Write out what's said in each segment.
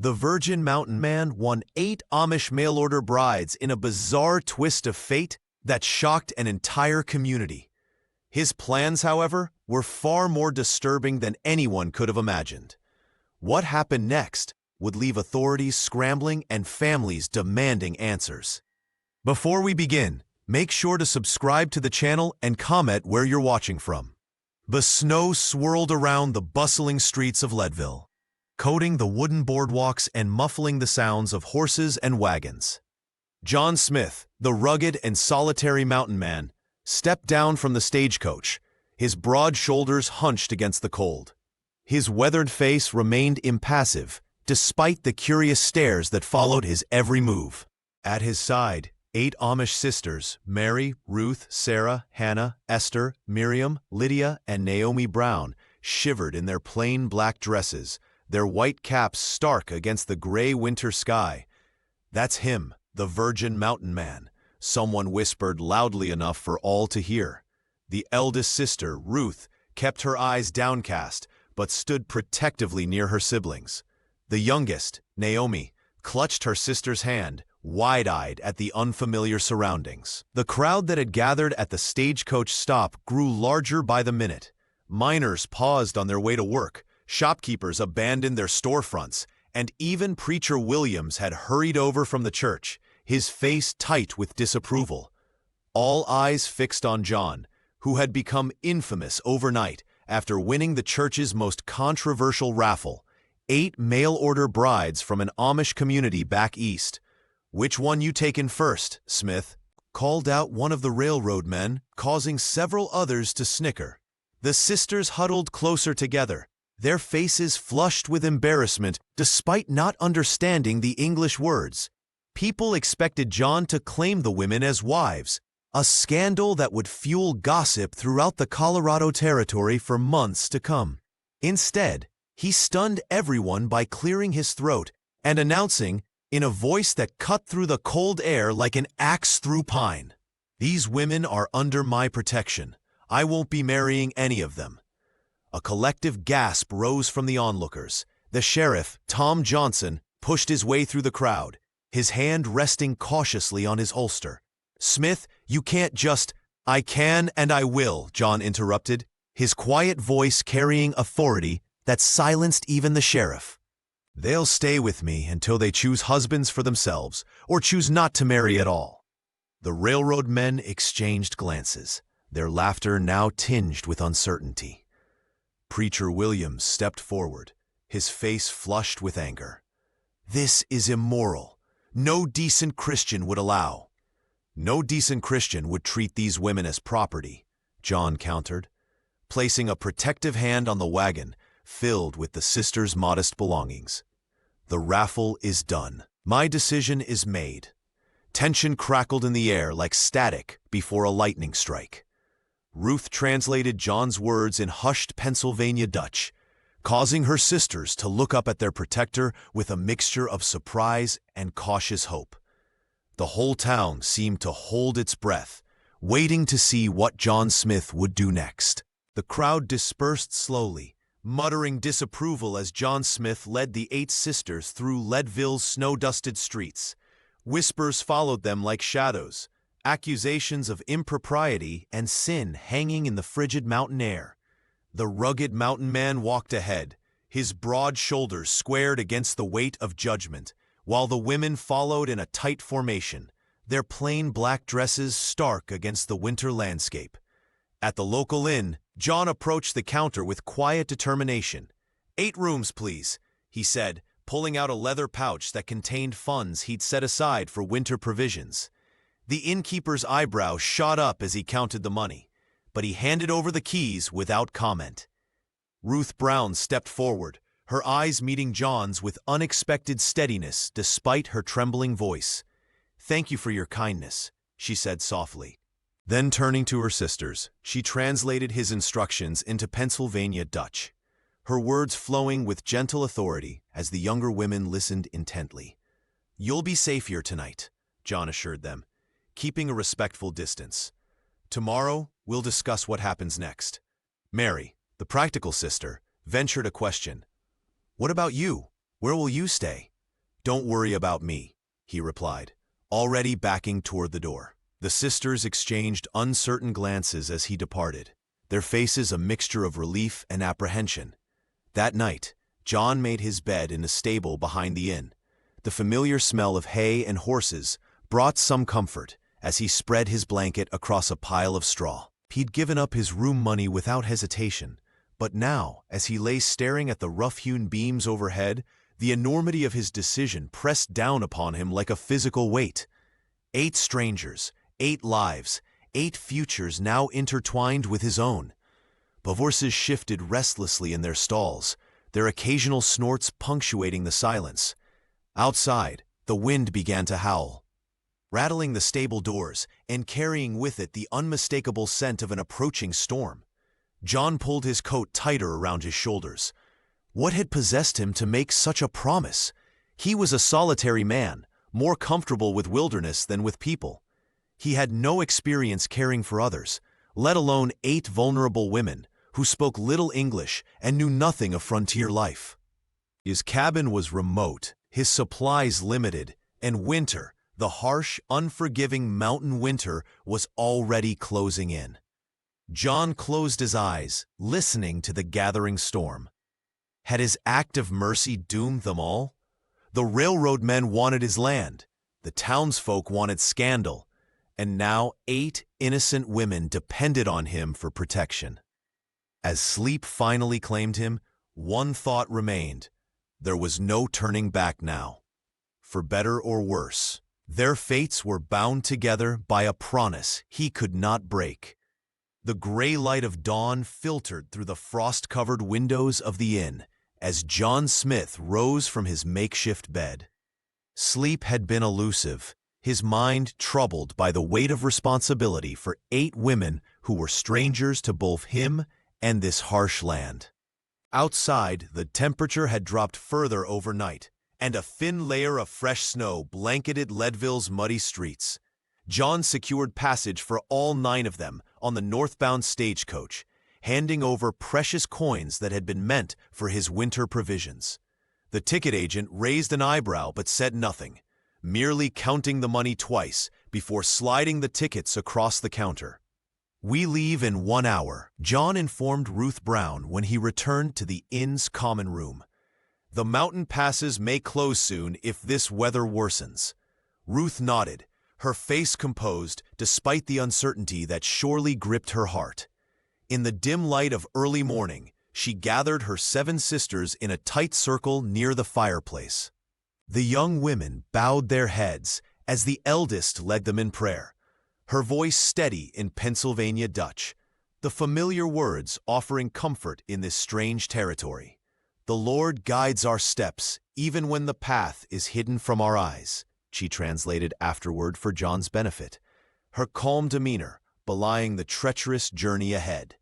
The Virgin Mountain Man won 8 Amish mail-order brides in a bizarre twist of fate that shocked an entire community. His plans, however, were far more disturbing than anyone could have imagined. What happened next would leave authorities scrambling and families demanding answers. Before we begin, make sure to subscribe to the channel and comment where you're watching from. The snow swirled around the bustling streets of Leadville, coating the wooden boardwalks and muffling the sounds of horses and wagons. John Smith, the rugged and solitary mountain man, stepped down from the stagecoach, his broad shoulders hunched against the cold. His weathered face remained impassive, despite the curious stares that followed his every move. At his side, 8 Amish sisters, Mary, Ruth, Sarah, Hannah, Esther, Miriam, Lydia, and Naomi Brown, shivered in their plain black dresses, their white caps stark against the gray winter sky. "That's him, the Virgin Mountain Man," someone whispered loudly enough for all to hear. The eldest sister, Ruth, kept her eyes downcast, but stood protectively near her siblings. The youngest, Naomi, clutched her sister's hand, wide-eyed at the unfamiliar surroundings. The crowd that had gathered at the stagecoach stop grew larger by the minute. Miners paused on their way to work, shopkeepers abandoned their storefronts, and even Preacher Williams had hurried over from the church, his face tight with disapproval. All eyes fixed on John, who had become infamous overnight after winning the church's most controversial raffle, 8 mail-order brides from an Amish community back east. "Which one you taking first, Smith?" called out one of the railroad men, causing several others to snicker. The sisters huddled closer together, their faces flushed with embarrassment despite not understanding the English words. People expected John to claim the women as wives, a scandal that would fuel gossip throughout the Colorado Territory for months to come. Instead, he stunned everyone by clearing his throat and announcing, in a voice that cut through the cold air like an axe through pine, "These women are under my protection. I won't be marrying any of them." A collective gasp rose from the onlookers. The sheriff, Tom Johnson, pushed his way through the crowd, his hand resting cautiously on his holster. "Smith, you can't just—" "I can and I will," John interrupted, his quiet voice carrying authority that silenced even the sheriff. "They'll stay with me until they choose husbands for themselves or choose not to marry at all." The railroad men exchanged glances, their laughter now tinged with uncertainty. Preacher Williams stepped forward, his face flushed with anger. "This is immoral. No decent Christian would allow." "No decent Christian would treat these women as property," John countered, placing a protective hand on the wagon filled with the sisters' modest belongings. "The raffle is done. My decision is made." Tension crackled in the air like static before a lightning strike. Ruth translated John's words in hushed Pennsylvania Dutch, causing her sisters to look up at their protector with a mixture of surprise and cautious hope. The whole town seemed to hold its breath, waiting to see what John Smith would do next. The crowd dispersed slowly, muttering disapproval as John Smith led the 8 sisters through Leadville's snow-dusted streets. Whispers followed them like shadows, accusations of impropriety and sin hanging in the frigid mountain air. The rugged mountain man walked ahead, his broad shoulders squared against the weight of judgment, while the women followed in a tight formation, their plain black dresses stark against the winter landscape. At the local inn, John approached the counter with quiet determination. "8 rooms, please," he said, pulling out a leather pouch that contained funds he'd set aside for winter provisions. The innkeeper's eyebrow shot up as he counted the money, but he handed over the keys without comment. Ruth Brown stepped forward, her eyes meeting John's with unexpected steadiness despite her trembling voice. "Thank you for your kindness," she said softly. Then turning to her sisters, she translated his instructions into Pennsylvania Dutch, her words flowing with gentle authority as the younger women listened intently. "You'll be safe here tonight," John assured them, keeping a respectful distance. "Tomorrow, we'll discuss what happens next." Mary, the practical sister, ventured a question. "What about you? Where will you stay?" "Don't worry about me," he replied, already backing toward the door. The sisters exchanged uncertain glances as he departed, their faces a mixture of relief and apprehension. That night, John made his bed in a stable behind the inn. The familiar smell of hay and horses brought some comfort as he spread his blanket across a pile of straw. He'd given up his room money without hesitation, but now, as he lay staring at the rough-hewn beams overhead, the enormity of his decision pressed down upon him like a physical weight. 8 strangers, 8 lives, 8 futures now intertwined with his own. The horses shifted restlessly in their stalls, their occasional snorts punctuating the silence. Outside, the wind began to howl, rattling the stable doors and carrying with it the unmistakable scent of an approaching storm. John pulled his coat tighter around his shoulders. What had possessed him to make such a promise? He was a solitary man, more comfortable with wilderness than with people. He had no experience caring for others, let alone 8 vulnerable women who spoke little English and knew nothing of frontier life. His cabin was remote, his supplies limited, and winter, the harsh, unforgiving mountain winter, was already closing in. John closed his eyes, listening to the gathering storm. Had his act of mercy doomed them all? The railroad men wanted his land, the townsfolk wanted scandal, and now 8 innocent women depended on him for protection. As sleep finally claimed him, one thought remained. There was no turning back now. For better or worse, their fates were bound together by a promise he could not break. The gray light of dawn filtered through the frost-covered windows of the inn as John Smith rose from his makeshift bed. Sleep had been elusive, his mind troubled by the weight of responsibility for 8 women who were strangers to both him and this harsh land. Outside, the temperature had dropped further overnight, and a thin layer of fresh snow blanketed Leadville's muddy streets. John secured passage for all 9 of them on the northbound stagecoach, handing over precious coins that had been meant for his winter provisions. The ticket agent raised an eyebrow but said nothing, merely counting the money twice before sliding the tickets across the counter. "We leave in 1 hour," John informed Ruth Brown when he returned to the inn's common room. "The mountain passes may close soon if this weather worsens." Ruth nodded, her face composed despite the uncertainty that surely gripped her heart. In the dim light of early morning, she gathered her 7 sisters in a tight circle near the fireplace. The young women bowed their heads as the eldest led them in prayer, her voice steady in Pennsylvania Dutch, the familiar words offering comfort in this strange territory. "The Lord guides our steps, even when the path is hidden from our eyes," she translated afterward for John's benefit, her calm demeanor belying the treacherous journey ahead.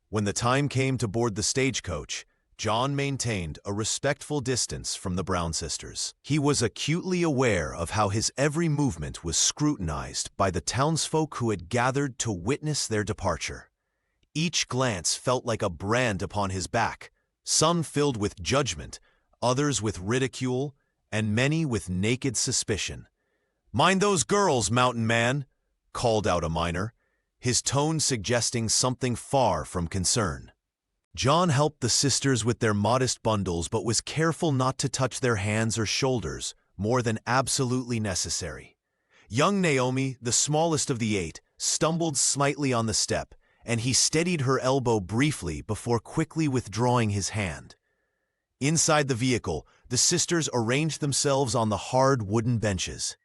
When the time came to board the stagecoach, John maintained a respectful distance from the Brown sisters. He was acutely aware of how his every movement was scrutinized by the townsfolk who had gathered to witness their departure. Each glance felt like a brand upon his back, some filled with judgment, others with ridicule, and many with naked suspicion. "Mind those girls, mountain man," called out a miner, his tone suggesting something far from concern. John helped the sisters with their modest bundles but was careful not to touch their hands or shoulders more than absolutely necessary. Young Naomi, the smallest of the 8, stumbled slightly on the step, and he steadied her elbow briefly before quickly withdrawing his hand. Inside the vehicle, the sisters arranged themselves on the hard wooden benches,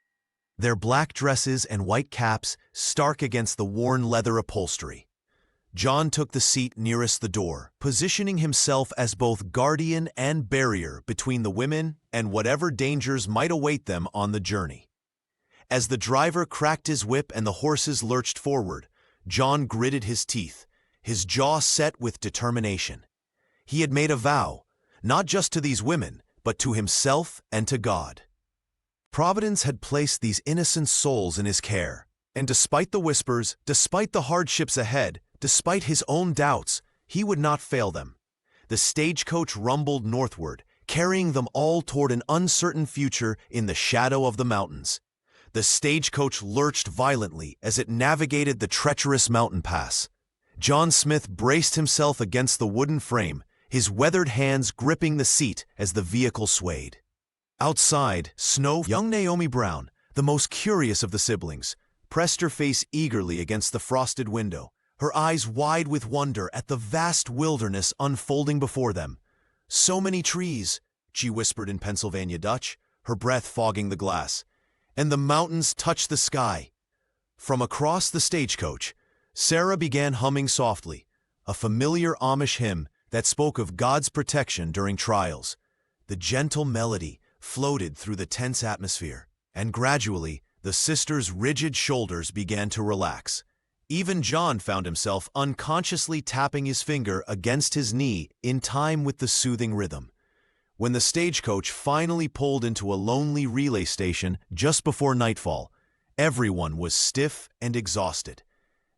their black dresses and white caps stark against the worn leather upholstery. John took the seat nearest the door, positioning himself as both guardian and barrier between the women and whatever dangers might await them on the journey. As the driver cracked his whip and the horses lurched forward, John gritted his teeth, his jaw set with determination. He had made a vow, not just to these women, but to himself and to God. Providence had placed these innocent souls in his care, and despite the whispers, despite the hardships ahead, despite his own doubts, he would not fail them. The stagecoach rumbled northward, carrying them all toward an uncertain future in the shadow of the mountains. The stagecoach lurched violently as it navigated the treacherous mountain pass. John Smith braced himself against the wooden frame, his weathered hands gripping the seat as the vehicle swayed. Outside, young Naomi Brown, the most curious of the siblings, pressed her face eagerly against the frosted window, her eyes wide with wonder at the vast wilderness unfolding before them. "So many trees," she whispered in Pennsylvania Dutch, her breath fogging the glass. "And the mountains touch the sky." From across the stagecoach, Sarah began humming softly, a familiar Amish hymn that spoke of God's protection during trials. The gentle melody floated through the tense atmosphere, and gradually, the sisters' rigid shoulders began to relax. Even John found himself unconsciously tapping his finger against his knee in time with the soothing rhythm. When the stagecoach finally pulled into a lonely relay station just before nightfall, everyone was stiff and exhausted.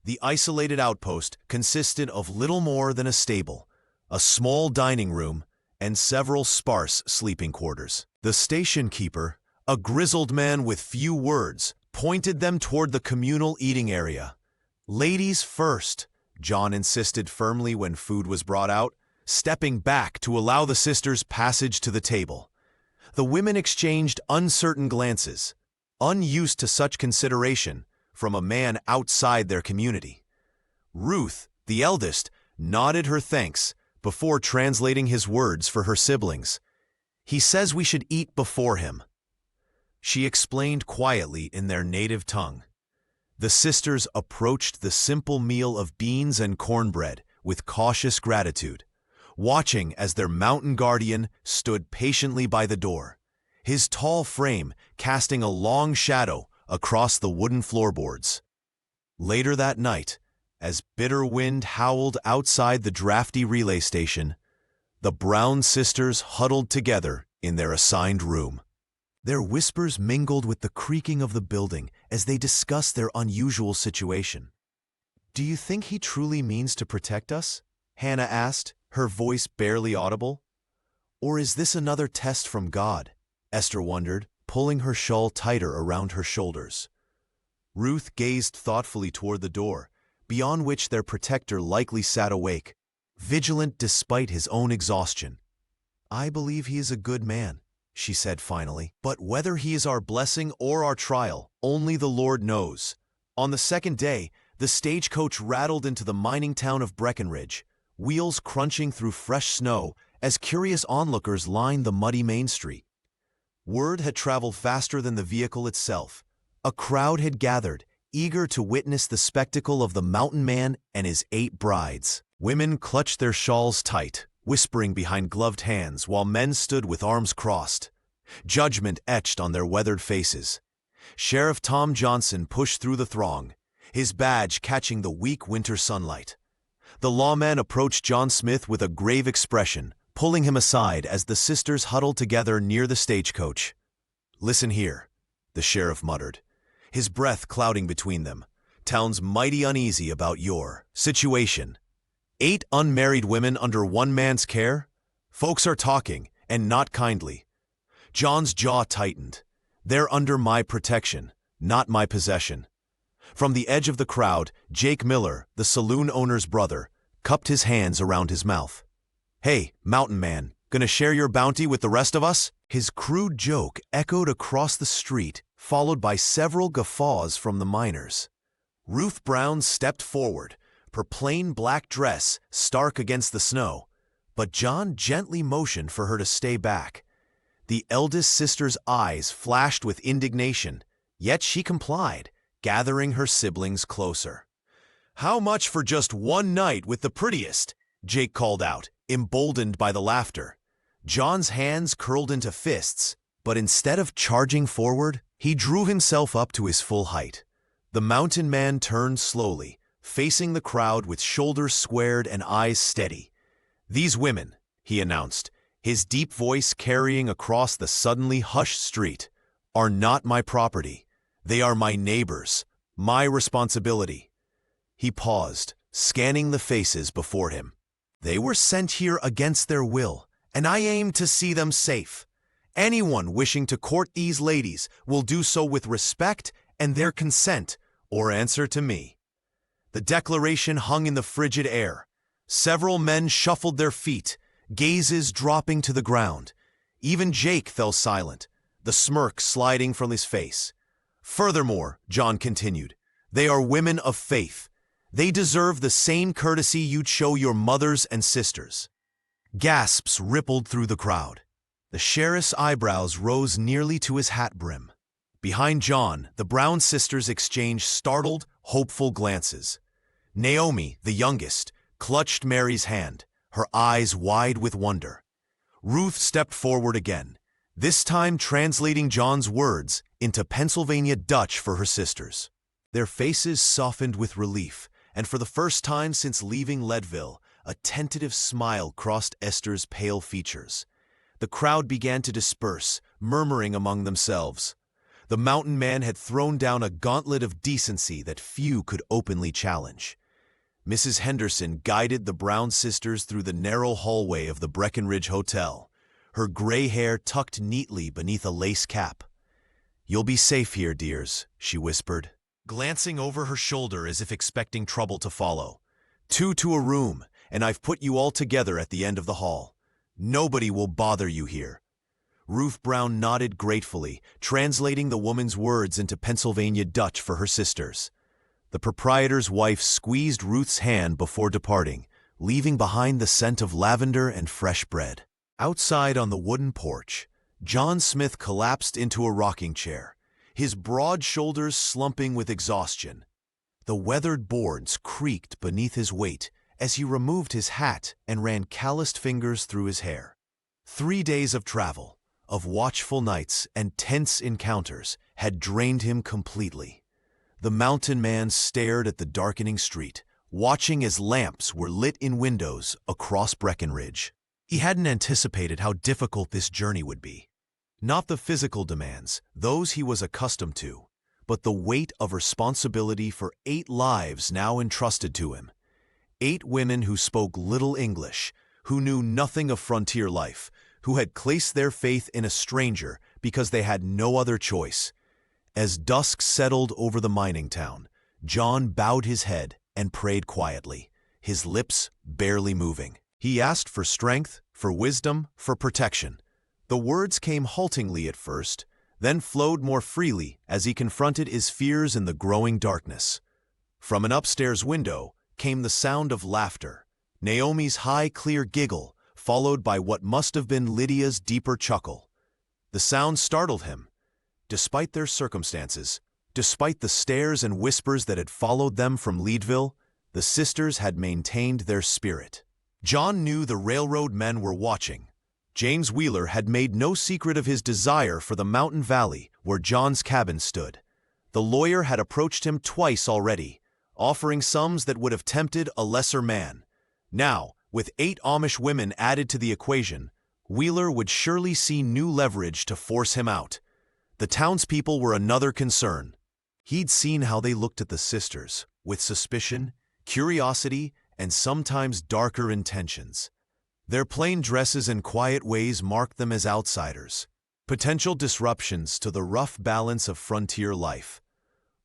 The isolated outpost consisted of little more than a stable, a small dining room, and several sparse sleeping quarters. The station keeper, a grizzled man with few words, pointed them toward the communal eating area. "Ladies first," John insisted firmly when food was brought out, stepping back to allow the sisters passage to the table. The women exchanged uncertain glances, unused to such consideration from a man outside their community. Ruth, the eldest, nodded her thanks before translating his words for her siblings. "He says we should eat before him," she explained quietly in their native tongue. The sisters approached the simple meal of beans and cornbread with cautious gratitude, watching as their mountain guardian stood patiently by the door, his tall frame casting a long shadow across the wooden floorboards. Later that night, as bitter wind howled outside the drafty relay station, the Brown sisters huddled together in their assigned room. Their whispers mingled with the creaking of the building as they discussed their unusual situation. "Do you think he truly means to protect us?" Hannah asked, her voice barely audible. "Or is this another test from God?" Esther wondered, pulling her shawl tighter around her shoulders. Ruth gazed thoughtfully toward the door, beyond which their protector likely sat awake, vigilant despite his own exhaustion. "I believe he is a good man," she said finally. "But whether he is our blessing or our trial, only the Lord knows." On the second day, the stagecoach rattled into the mining town of Breckenridge, wheels crunching through fresh snow as curious onlookers lined the muddy Main Street. Word had traveled faster than the vehicle itself. A crowd had gathered, eager to witness the spectacle of the mountain man and his 8 brides. Women clutched their shawls tight, whispering behind gloved hands while men stood with arms crossed, judgment etched on their weathered faces. Sheriff Tom Johnson pushed through the throng, his badge catching the weak winter sunlight. The lawman approached John Smith with a grave expression, pulling him aside as the sisters huddled together near the stagecoach. "Listen here," the sheriff muttered, his breath clouding between them. "Town's mighty uneasy about your situation. 8 unmarried women under one man's care? Folks are talking, and not kindly." John's jaw tightened. "They're under my protection, not my possession." From the edge of the crowd, Jake Miller, the saloon owner's brother, cupped his hands around his mouth. "Hey, mountain man, gonna share your bounty with the rest of us?" His crude joke echoed across the street, followed by several guffaws from the miners. Ruth Brown stepped forward, her plain black dress stark against the snow, but John gently motioned for her to stay back. The eldest sister's eyes flashed with indignation, yet she complied, gathering her siblings closer. "How much for just one night with the prettiest?" Jake called out, emboldened by the laughter. John's hands curled into fists, but instead of charging forward, he drew himself up to his full height. The mountain man turned slowly, facing the crowd with shoulders squared and eyes steady. "These women," he announced, his deep voice carrying across the suddenly hushed street, "are not my property. They are my neighbors, my responsibility." He paused, scanning the faces before him. They were sent here against their will, and I aim to see them safe. Anyone wishing to court these ladies will do so with respect and their consent, or answer to me." The declaration hung in the frigid air. Several men shuffled their feet, gazes dropping to the ground. Even Jake fell silent, the smirk sliding from his face. "Furthermore," John continued, "they are women of faith. They deserve the same courtesy you'd show your mothers and sisters." Gasps rippled through the crowd. The sheriff's eyebrows rose nearly to his hat brim. Behind John, the Brown sisters exchanged startled, hopeful glances. Naomi, the youngest, clutched Mary's hand, her eyes wide with wonder. Ruth stepped forward again, this time translating John's words into Pennsylvania Dutch for her sisters. Their faces softened with relief, and for the first time since leaving Leadville, a tentative smile crossed Esther's pale features. The crowd began to disperse, murmuring among themselves. The mountain man had thrown down a gauntlet of decency that few could openly challenge. Mrs. Henderson guided the Brown sisters through the narrow hallway of the Breckenridge Hotel, her gray hair tucked neatly beneath a lace cap. "You'll be safe here, dears," she whispered, glancing over her shoulder as if expecting trouble to follow. "Two to a room, and I've put you all together at the end of the hall. Nobody will bother you here." Ruth Brown nodded gratefully, translating the woman's words into Pennsylvania Dutch for her sisters. The proprietor's wife squeezed Ruth's hand before departing, leaving behind the scent of lavender and fresh bread. Outside on the wooden porch, John Smith collapsed into a rocking chair, his broad shoulders slumping with exhaustion. The weathered boards creaked beneath his weight as he removed his hat and ran calloused fingers through his hair. 3 days of travel, of watchful nights and tense encounters, had drained him completely. The mountain man stared at the darkening street, watching as lamps were lit in windows across Breckenridge. He hadn't anticipated how difficult this journey would be. Not the physical demands, those he was accustomed to, but the weight of responsibility for 8 lives now entrusted to him. 8 women who spoke little English, who knew nothing of frontier life, who had placed their faith in a stranger because they had no other choice. As dusk settled over the mining town, John bowed his head and prayed quietly, his lips barely moving. He asked for strength, for wisdom, for protection. The words came haltingly at first, then flowed more freely as he confronted his fears in the growing darkness. From an upstairs window came the sound of laughter, Naomi's high, clear giggle, followed by what must have been Lydia's deeper chuckle. The sound startled him. Despite their circumstances, despite the stares and whispers that had followed them from Leadville, the sisters had maintained their spirit. John knew the railroad men were watching. James Wheeler had made no secret of his desire for the mountain valley where John's cabin stood. The lawyer had approached him twice already, offering sums that would have tempted a lesser man. Now, with 8 Amish women added to the equation, Wheeler would surely see new leverage to force him out. The townspeople were another concern. He'd seen how they looked at the sisters, with suspicion, curiosity, and sometimes darker intentions. Their plain dresses and quiet ways marked them as outsiders, potential disruptions to the rough balance of frontier life.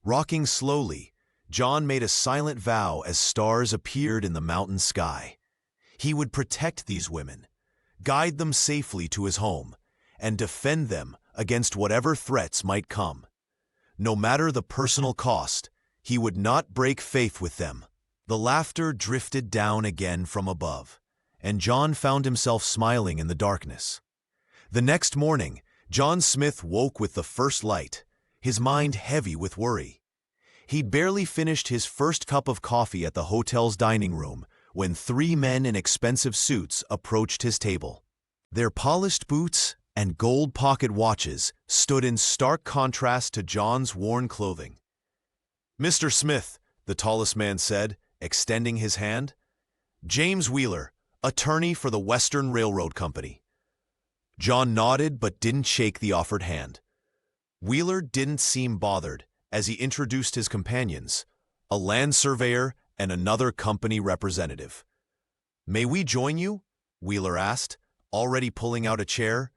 Rocking slowly, John made a silent vow as stars appeared in the mountain sky. He would protect these women, guide them safely to his home, and defend them against whatever threats might come. No matter the personal cost, he would not break faith with them. The laughter drifted down again from above, and John found himself smiling in the darkness. The next morning, John Smith woke with the first light, his mind heavy with worry. He'd barely finished his first cup of coffee at the hotel's dining room when 3 men in expensive suits approached his table. Their polished boots and gold pocket watches stood in stark contrast to John's worn clothing. "Mr. Smith," the tallest man said, extending his hand. "James Wheeler, attorney for the Western Railroad Company." John nodded but didn't shake the offered hand. Wheeler didn't seem bothered as he introduced his companions, a land surveyor and another company representative. "May we join you?" Wheeler asked, already pulling out a chair.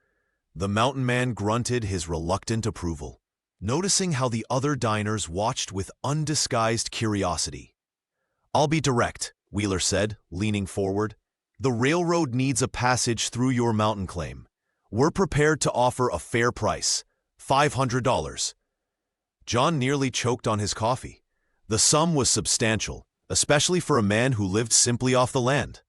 The mountain man grunted his reluctant approval, noticing how the other diners watched with undisguised curiosity. "I'll be direct," Wheeler said, leaning forward. "The railroad needs a passage through your mountain claim. We're prepared to offer a fair price, $500. John nearly choked on his coffee. The sum was substantial, especially for a man who lived simply off the land.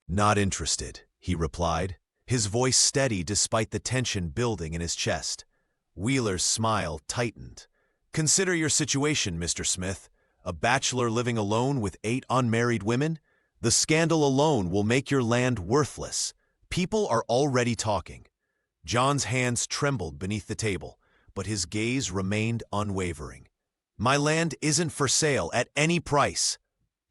"Not interested," he replied, his voice steady despite the tension building in his chest. Wheeler's smile tightened. "Consider your situation, Mr. Smith. A bachelor living alone with 8 unmarried women? The scandal alone will make your land worthless. People are already talking." John's hands trembled beneath the table, but his gaze remained unwavering. "My land isn't for sale at any price."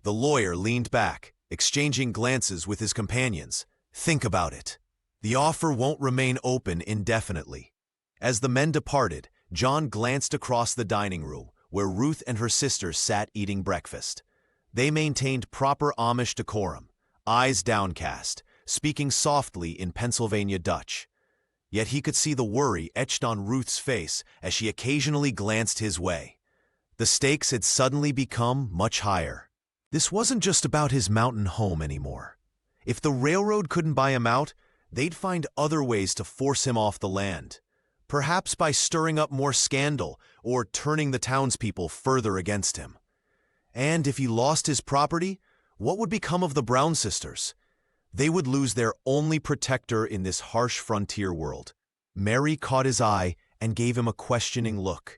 The lawyer leaned back, exchanging glances with his companions. "Think about it. The offer won't remain open indefinitely." As the men departed, John glanced across the dining room, where Ruth and her sisters sat eating breakfast. They maintained proper Amish decorum, eyes downcast, speaking softly in Pennsylvania Dutch. Yet he could see the worry etched on Ruth's face as she occasionally glanced his way. The stakes had suddenly become much higher. This wasn't just about his mountain home anymore. If the railroad couldn't buy him out, they'd find other ways to force him off the land, perhaps by stirring up more scandal or turning the townspeople further against him. And if he lost his property, what would become of the Brown sisters? They would lose their only protector in this harsh frontier world. Mary caught his eye and gave him a questioning look.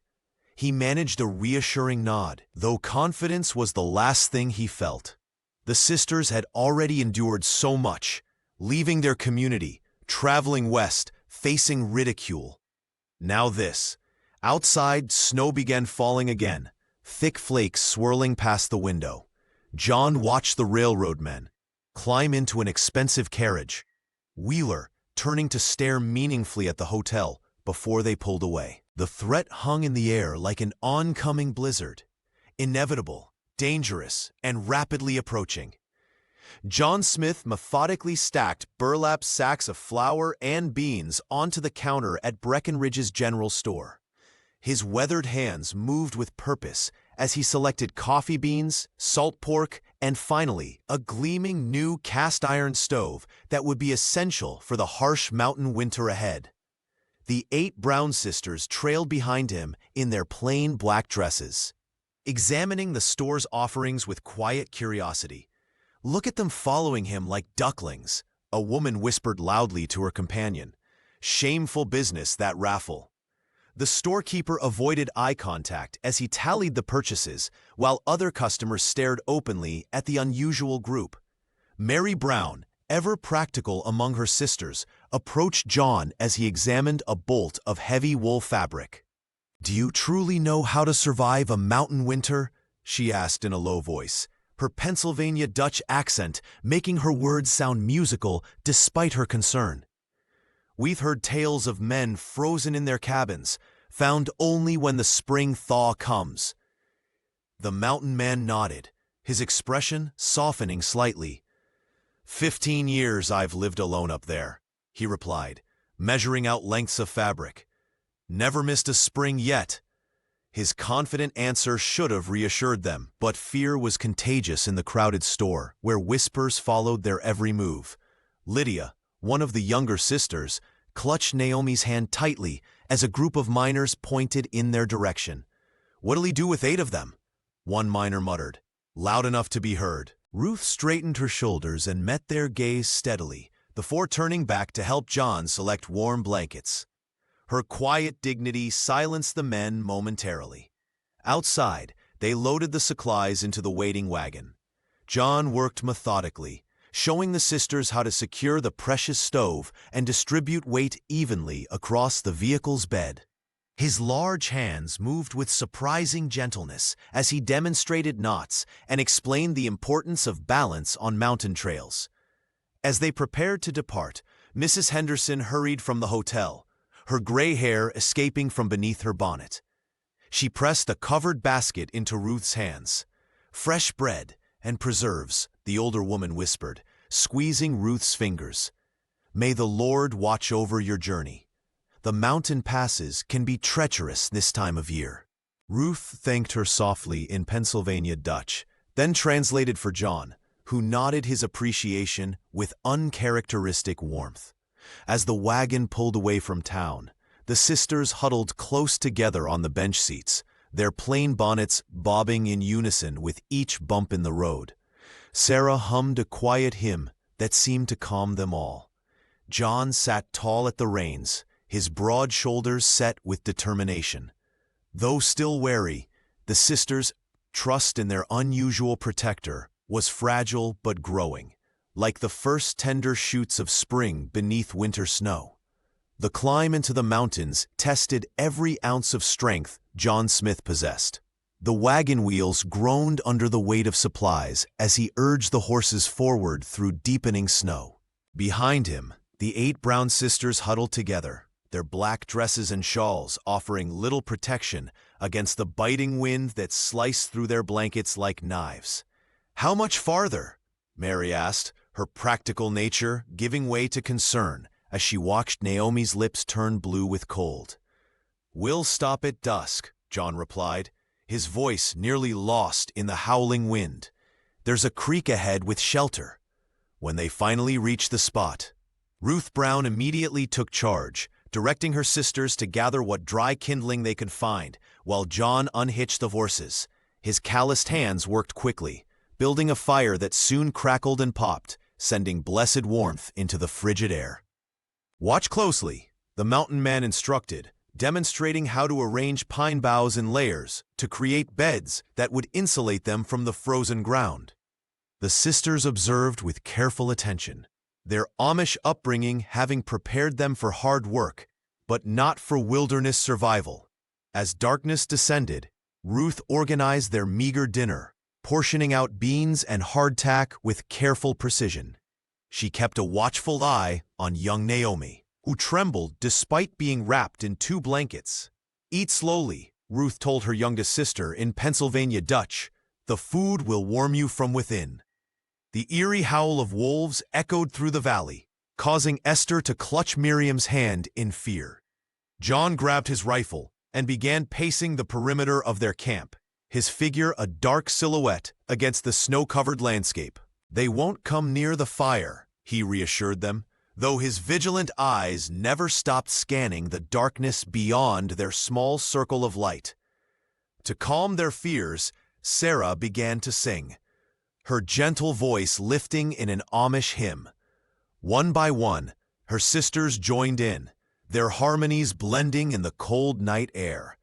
He managed a reassuring nod, though confidence was the last thing he felt. The sisters had already endured so much, leaving their community, traveling west, facing ridicule. Now this. Outside, snow began falling again, thick flakes swirling past the window. John watched the railroad men climb into an expensive carriage, Wheeler turning to stare meaningfully at the hotel before they pulled away. The threat hung in the air like an oncoming blizzard, inevitable, dangerous, and rapidly approaching. John Smith methodically stacked burlap sacks of flour and beans onto the counter at Breckenridge's general store. His weathered hands moved with purpose as he selected coffee beans, salt pork, and finally, a gleaming new cast-iron stove that would be essential for the harsh mountain winter ahead. The 8 Brown sisters trailed behind him in their plain black dresses, examining the store's offerings with quiet curiosity. "Look at them following him like ducklings," a woman whispered loudly to her companion. "Shameful business, that raffle." The storekeeper avoided eye contact as he tallied the purchases, while other customers stared openly at the unusual group. Mary Brown, ever practical among her sisters, approached John as he examined a bolt of heavy wool fabric. "Do you truly know how to survive a mountain winter?" she asked in a low voice, her Pennsylvania Dutch accent making her words sound musical despite her concern. "We've heard tales of men frozen in their cabins, found only when the spring thaw comes." The mountain man nodded, his expression softening slightly. 15 years I've lived alone up there," he replied, measuring out lengths of fabric. "Never missed a spring yet." His confident answer should have reassured them, but fear was contagious in the crowded store, where whispers followed their every move. Lydia, one of the younger sisters, clutched Naomi's hand tightly as a group of miners pointed in their direction. "What'll he do with 8 of them?" one miner muttered, loud enough to be heard. Ruth straightened her shoulders and met their gaze steadily, before turning back to help John select warm blankets. Her quiet dignity silenced the men momentarily. Outside, they loaded the supplies into the waiting wagon. John worked methodically, showing the sisters how to secure the precious stove and distribute weight evenly across the vehicle's bed. His large hands moved with surprising gentleness as he demonstrated knots and explained the importance of balance on mountain trails. As they prepared to depart, Mrs. Henderson hurried from the hotel, her gray hair escaping from beneath her bonnet. She pressed a covered basket into Ruth's hands. "Fresh bread and preserves," the older woman whispered, squeezing Ruth's fingers. May the Lord watch over your journey. The mountain passes can be treacherous this time of year." Ruth thanked her softly in Pennsylvania Dutch, then translated for John, who nodded his appreciation with uncharacteristic warmth. As the wagon pulled away from town, the sisters huddled close together on the bench seats, their plain bonnets bobbing in unison with each bump in the road. Sarah hummed a quiet hymn that seemed to calm them all. John sat tall at the reins, his broad shoulders set with determination. Though still wary, the sisters' trust in their unusual protector was fragile but growing, like the first tender shoots of spring beneath winter snow. The climb into the mountains tested every ounce of strength John Smith possessed. The wagon wheels groaned under the weight of supplies as he urged the horses forward through deepening snow. Behind him, the 8 brown sisters huddled together, their black dresses and shawls offering little protection against the biting wind that sliced through their blankets like knives. "How much farther?" Mary asked, her practical nature giving way to concern as she watched Naomi's lips turn blue with cold. "We'll stop at dusk," John replied, his voice nearly lost in the howling wind. "There's a creek ahead with shelter." When they finally reached the spot, Ruth Brown immediately took charge, directing her sisters to gather what dry kindling they could find, while John unhitched the horses. His calloused hands worked quickly, building a fire that soon crackled and popped, sending blessed warmth into the frigid air. "Watch closely," the mountain man instructed, demonstrating how to arrange pine boughs in layers to create beds that would insulate them from the frozen ground. The sisters observed with careful attention, their Amish upbringing having prepared them for hard work, but not for wilderness survival. As darkness descended, Ruth organized their meager dinner, portioning out beans and hardtack with careful precision. She kept a watchful eye on young Naomi, who trembled despite being wrapped in 2 blankets. "Eat slowly," Ruth told her youngest sister in Pennsylvania Dutch. "The food will warm you from within." The eerie howl of wolves echoed through the valley, causing Esther to clutch Miriam's hand in fear. John grabbed his rifle and began pacing the perimeter of their camp, his figure a dark silhouette against the snow-covered landscape. "They won't come near the fire," he reassured them, though his vigilant eyes never stopped scanning the darkness beyond their small circle of light. To calm their fears, Sarah began to sing, her gentle voice lifting in an Amish hymn. One by one, her sisters joined in, their harmonies blending in the cold night air.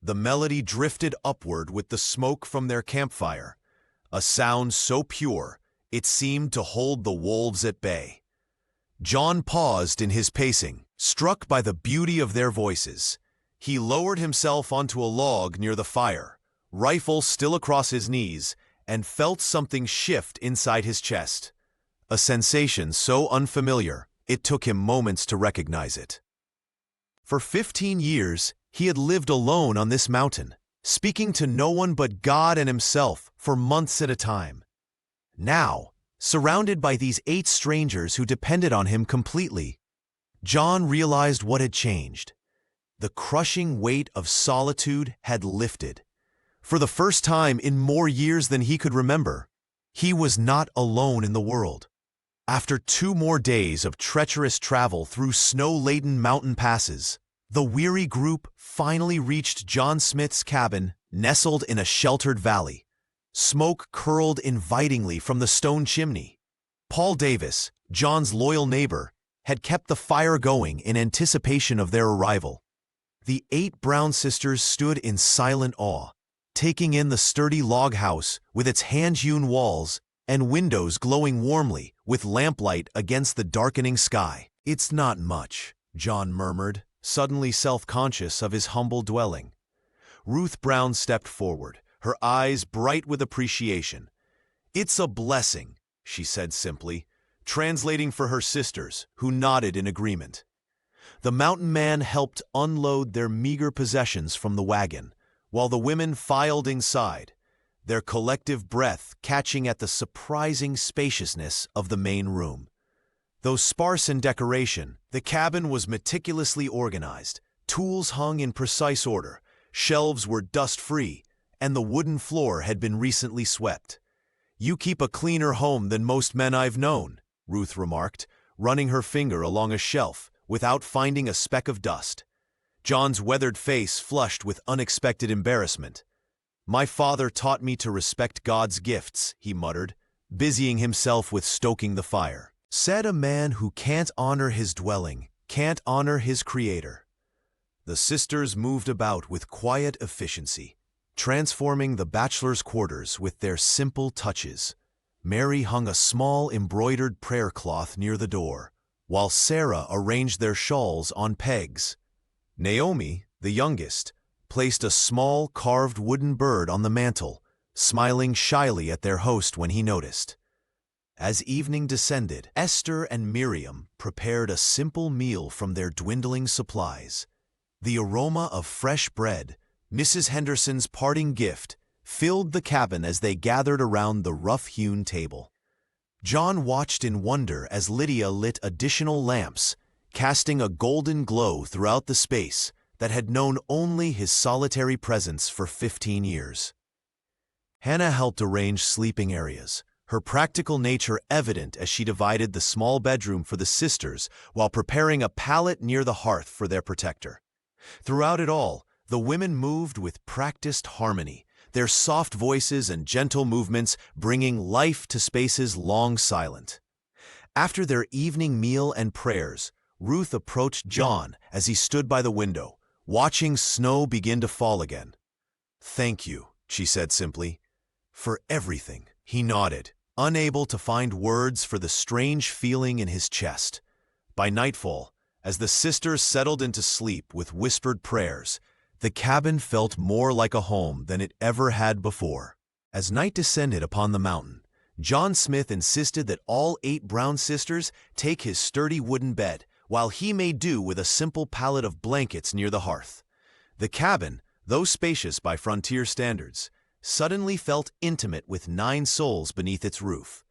The melody drifted upward with the smoke from their campfire, a sound so pure it seemed to hold the wolves at bay. John paused in his pacing, struck by the beauty of their voices. He lowered himself onto a log near the fire, rifle still across his knees, and felt something shift inside his chest. A sensation so unfamiliar, it took him moments to recognize it. For 15 years, he had lived alone on this mountain, speaking to no one but God and himself for months at a time. Now, surrounded by these 8 strangers who depended on him completely, John realized what had changed. The crushing weight of solitude had lifted. For the first time in more years than he could remember, he was not alone in the world. After 2 more days of treacherous travel through snow-laden mountain passes, the weary group finally reached John Smith's cabin, nestled in a sheltered valley. Smoke curled invitingly from the stone chimney. Paul Davis, John's loyal neighbor, had kept the fire going in anticipation of their arrival. The 8 Brown sisters stood in silent awe, taking in the sturdy log house with its hand-hewn walls and windows glowing warmly with lamplight against the darkening sky. "It's not much," John murmured, suddenly self-conscious of his humble dwelling. Ruth Brown stepped forward, her eyes bright with appreciation. "It's a blessing," she said simply, translating for her sisters, who nodded in agreement. The mountain man helped unload their meager possessions from the wagon, while the women filed inside, their collective breath catching at the surprising spaciousness of the main room. Though sparse in decoration, the cabin was meticulously organized. Tools hung in precise order, shelves were dust-free, and the wooden floor had been recently swept. "You keep a cleaner home than most men I've known," Ruth remarked, running her finger along a shelf without finding a speck of dust. John's weathered face flushed with unexpected embarrassment. "My father taught me to respect God's gifts," he muttered, busying himself with stoking the fire. "Said a man who can't honor his dwelling, can't honor his Creator." The sisters moved about with quiet efficiency, transforming the bachelor's quarters with their simple touches. Mary hung a small embroidered prayer cloth near the door, while Sarah arranged their shawls on pegs. Naomi, the youngest, placed a small carved wooden bird on the mantel, smiling shyly at their host when he noticed. As evening descended, Esther and Miriam prepared a simple meal from their dwindling supplies. The aroma of fresh bread, Mrs. Henderson's parting gift, filled the cabin as they gathered around the rough-hewn table. John watched in wonder as Lydia lit additional lamps, casting a golden glow throughout the space that had known only his solitary presence for 15 years. Hannah helped arrange sleeping areas, her practical nature evident as she divided the small bedroom for the sisters while preparing a pallet near the hearth for their protector. Throughout it all, the women moved with practiced harmony, their soft voices and gentle movements bringing life to spaces long silent. After their evening meal and prayers, Ruth approached John as he stood by the window, watching snow begin to fall again. "Thank you," she said simply. "For everything." He nodded, unable to find words for the strange feeling in his chest. By nightfall, as the sisters settled into sleep with whispered prayers, the cabin felt more like a home than it ever had before. As night descended upon the mountain, John Smith insisted that all 8 Brown sisters take his sturdy wooden bed, while he made do with a simple pallet of blankets near the hearth. The cabin, though spacious by frontier standards, suddenly felt intimate with 9 souls beneath its roof.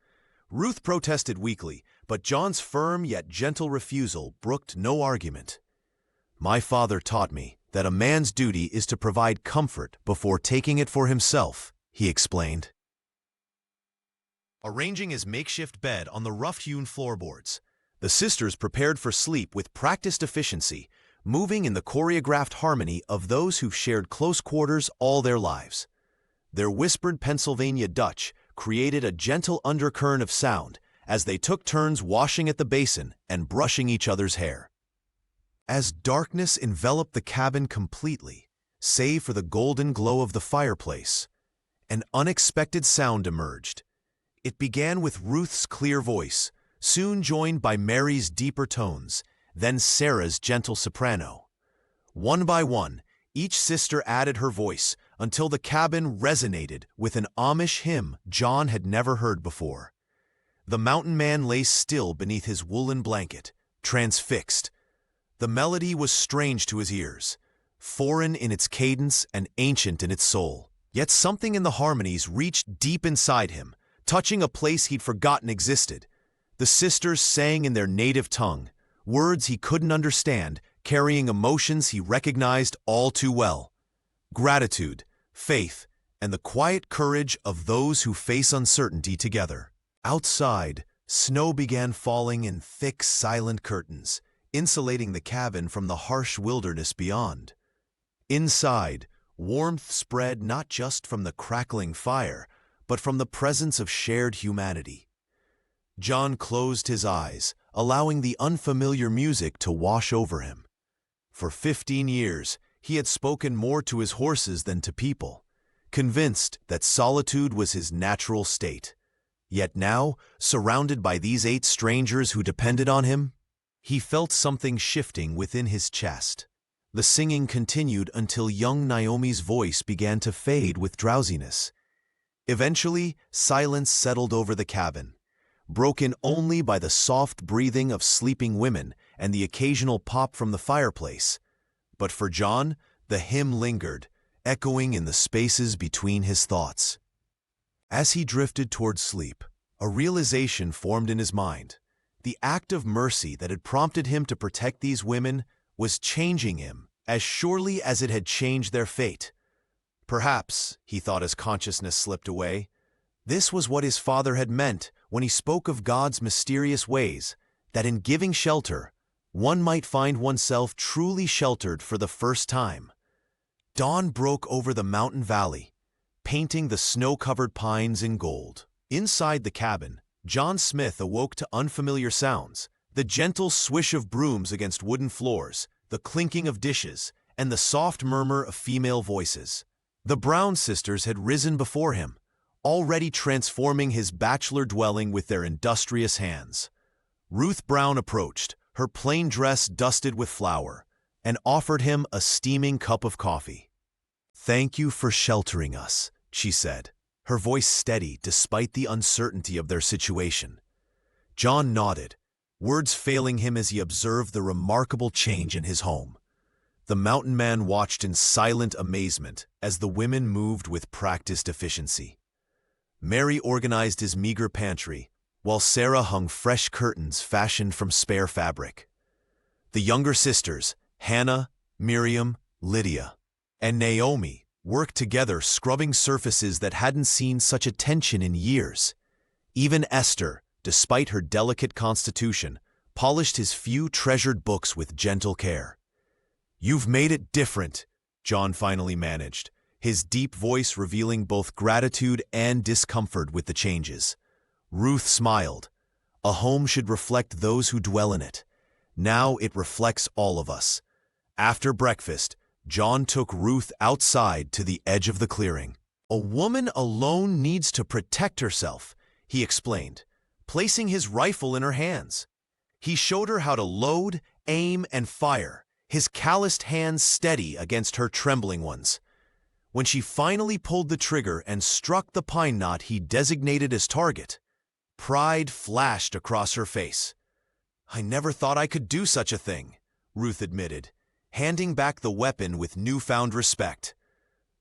Ruth protested weakly, but John's firm yet gentle refusal brooked no argument. "My father taught me that a man's duty is to provide comfort before taking it for himself," he explained. Arranging his makeshift bed on the rough-hewn floorboards, the sisters prepared for sleep with practiced efficiency, moving in the choreographed harmony of those who've shared close quarters all their lives. Their whispered Pennsylvania Dutch created a gentle undercurrent of sound as they took turns washing at the basin and brushing each other's hair. As darkness enveloped the cabin completely, save for the golden glow of the fireplace, an unexpected sound emerged. It began with Ruth's clear voice, soon joined by Mary's deeper tones, then Sarah's gentle soprano. One by one, each sister added her voice until the cabin resonated with an Amish hymn John had never heard before. The mountain man lay still beneath his woolen blanket, transfixed. The melody was strange to his ears, foreign in its cadence and ancient in its soul. Yet something in the harmonies reached deep inside him, touching a place he'd forgotten existed. The sisters sang in their native tongue, words he couldn't understand, carrying emotions he recognized all too well. Gratitude, faith, and the quiet courage of those who face uncertainty together. Outside, snow began falling in thick, silent curtains, insulating the cabin from the harsh wilderness beyond. Inside, warmth spread not just from the crackling fire, but from the presence of shared humanity. John closed his eyes, allowing the unfamiliar music to wash over him. For 15 years, he had spoken more to his horses than to people, convinced that solitude was his natural state. Yet now, surrounded by these 8 strangers who depended on him, he felt something shifting within his chest. The singing continued until young Naomi's voice began to fade with drowsiness. Eventually, silence settled over the cabin, broken only by the soft breathing of sleeping women and the occasional pop from the fireplace. But for John, the hymn lingered, echoing in the spaces between his thoughts. As he drifted toward sleep, a realization formed in his mind. The act of mercy that had prompted him to protect these women was changing him as surely as it had changed their fate. Perhaps, he thought as consciousness slipped away, this was what his father had meant when he spoke of God's mysterious ways, that in giving shelter, one might find oneself truly sheltered for the first time. Dawn broke over the mountain valley, painting the snow-covered pines in gold. Inside the cabin, John Smith awoke to unfamiliar sounds, the gentle swish of brooms against wooden floors, the clinking of dishes, and the soft murmur of female voices. The Brown sisters had risen before him, already transforming his bachelor dwelling with their industrious hands. Ruth Brown approached, her plain dress dusted with flour, and offered him a steaming cup of coffee. "Thank you for sheltering us," she said, her voice steady despite the uncertainty of their situation. John nodded, words failing him as he observed the remarkable change in his home. The mountain man watched in silent amazement as the women moved with practiced efficiency. Mary organized his meager pantry, while Sarah hung fresh curtains fashioned from spare fabric. The younger sisters, Hannah, Miriam, Lydia, and Naomi, worked together scrubbing surfaces that hadn't seen such attention in years. Even Esther, despite her delicate constitution, polished his few treasured books with gentle care. "You've made it different," John finally managed, his deep voice revealing both gratitude and discomfort with the changes. Ruth smiled. "A home should reflect those who dwell in it. Now it reflects all of us." After breakfast, John took Ruth outside to the edge of the clearing. "A woman alone needs to protect herself," he explained, placing his rifle in her hands. He showed her how to load, aim, and fire, his calloused hands steady against her trembling ones. When she finally pulled the trigger and struck the pine knot he designated as target, pride flashed across her face. "I never thought I could do such a thing," Ruth admitted, handing back the weapon with newfound respect.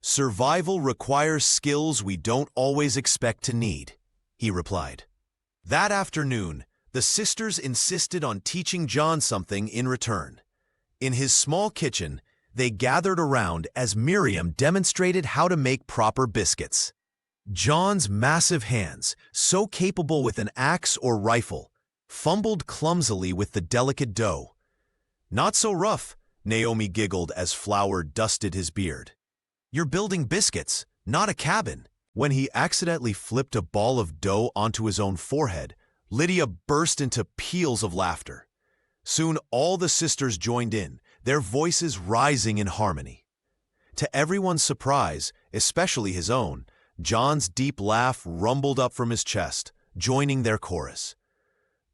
"Survival requires skills we don't always expect to need," he replied. That afternoon, the sisters insisted on teaching John something in return. In his small kitchen, they gathered around as Miriam demonstrated how to make proper biscuits. John's massive hands, so capable with an axe or rifle, fumbled clumsily with the delicate dough. "Not so rough," Naomi giggled as flour dusted his beard. "You're building biscuits, not a cabin." When he accidentally flipped a ball of dough onto his own forehead, Lydia burst into peals of laughter. Soon all the sisters joined in, their voices rising in harmony. To everyone's surprise, especially his own, John's deep laugh rumbled up from his chest, joining their chorus.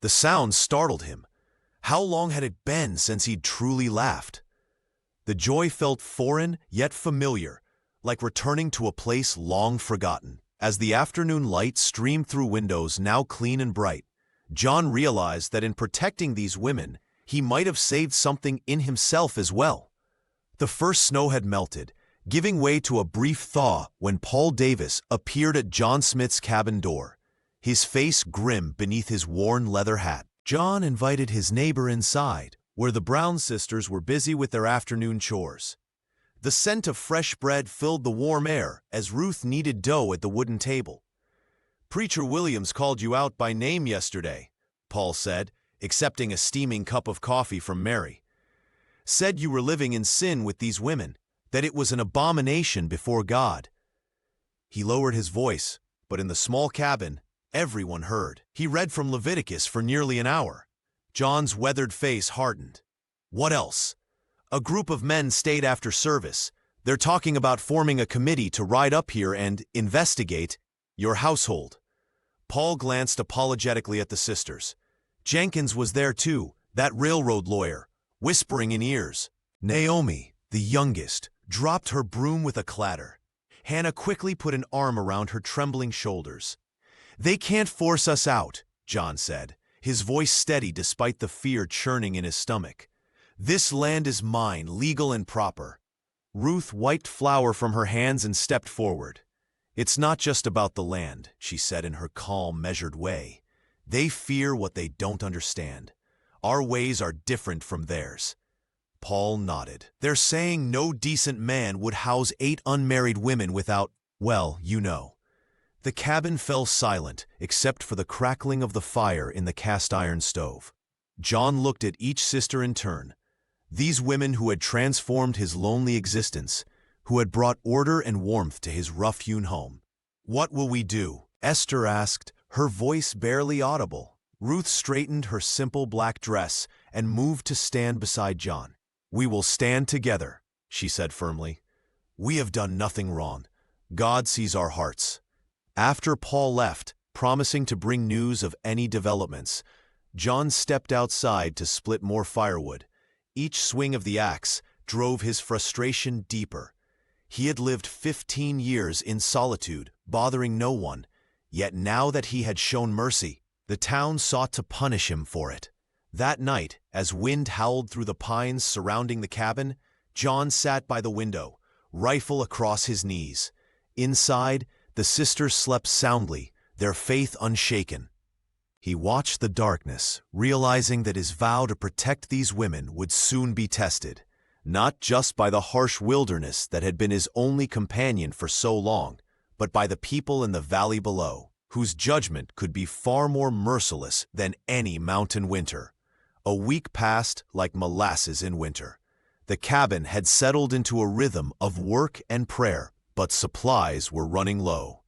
The sound startled him. How long had it been since he'd truly laughed? The joy felt foreign yet familiar, like returning to a place long forgotten. As the afternoon light streamed through windows now clean and bright, John realized that in protecting these women, he might have saved something in himself as well. The first snow had melted, giving way to a brief thaw when Paul Davis appeared at John Smith's cabin door, his face grim beneath his worn leather hat. John invited his neighbor inside, where the Brown sisters were busy with their afternoon chores. The scent of fresh bread filled the warm air as Ruth kneaded dough at the wooden table. "Preacher Williams called you out by name yesterday," Paul said, accepting a steaming cup of coffee from Mary. "Said you were living in sin with these women, that it was an abomination before God." He lowered his voice, but in the small cabin, everyone heard. He read from Leviticus for nearly an hour. John's weathered face hardened. "What else?" "A group of men stayed after service. They're talking about forming a committee to ride up here and investigate your household." Paul glanced apologetically at the sisters. Jenkins was there too, that railroad lawyer, whispering in ears. Naomi, the youngest, dropped her broom with a clatter. Hannah quickly put an arm around her trembling shoulders. "They can't force us out," John said, his voice steady despite the fear churning in his stomach. "This land is mine, legal and proper." Ruth wiped flour from her hands and stepped forward. "It's not just about the land," she said in her calm, measured way. They fear what they don't understand. Our ways are different from theirs." Paul nodded. "They're saying no decent man would house 8 unmarried women without, well, you know." The cabin fell silent, except for the crackling of the fire in the cast-iron stove. John looked at each sister in turn. These women who had transformed his lonely existence, who had brought order and warmth to his rough-hewn home. "What will we do?" Esther asked, her voice barely audible. Ruth straightened her simple black dress and moved to stand beside John. "We will stand together," she said firmly. "We have done nothing wrong. God sees our hearts." After Paul left, promising to bring news of any developments, John stepped outside to split more firewood. Each swing of the axe drove his frustration deeper. He had lived 15 years in solitude, bothering no one, yet now that he had shown mercy, the town sought to punish him for it. That night, as wind howled through the pines surrounding the cabin, John sat by the window, rifle across his knees. Inside, the sisters slept soundly, their faith unshaken. He watched the darkness, realizing that his vow to protect these women would soon be tested, not just by the harsh wilderness that had been his only companion for so long, but by the people in the valley below, whose judgment could be far more merciless than any mountain winter. A week passed like molasses in winter. The cabin had settled into a rhythm of work and prayer, but supplies were running low.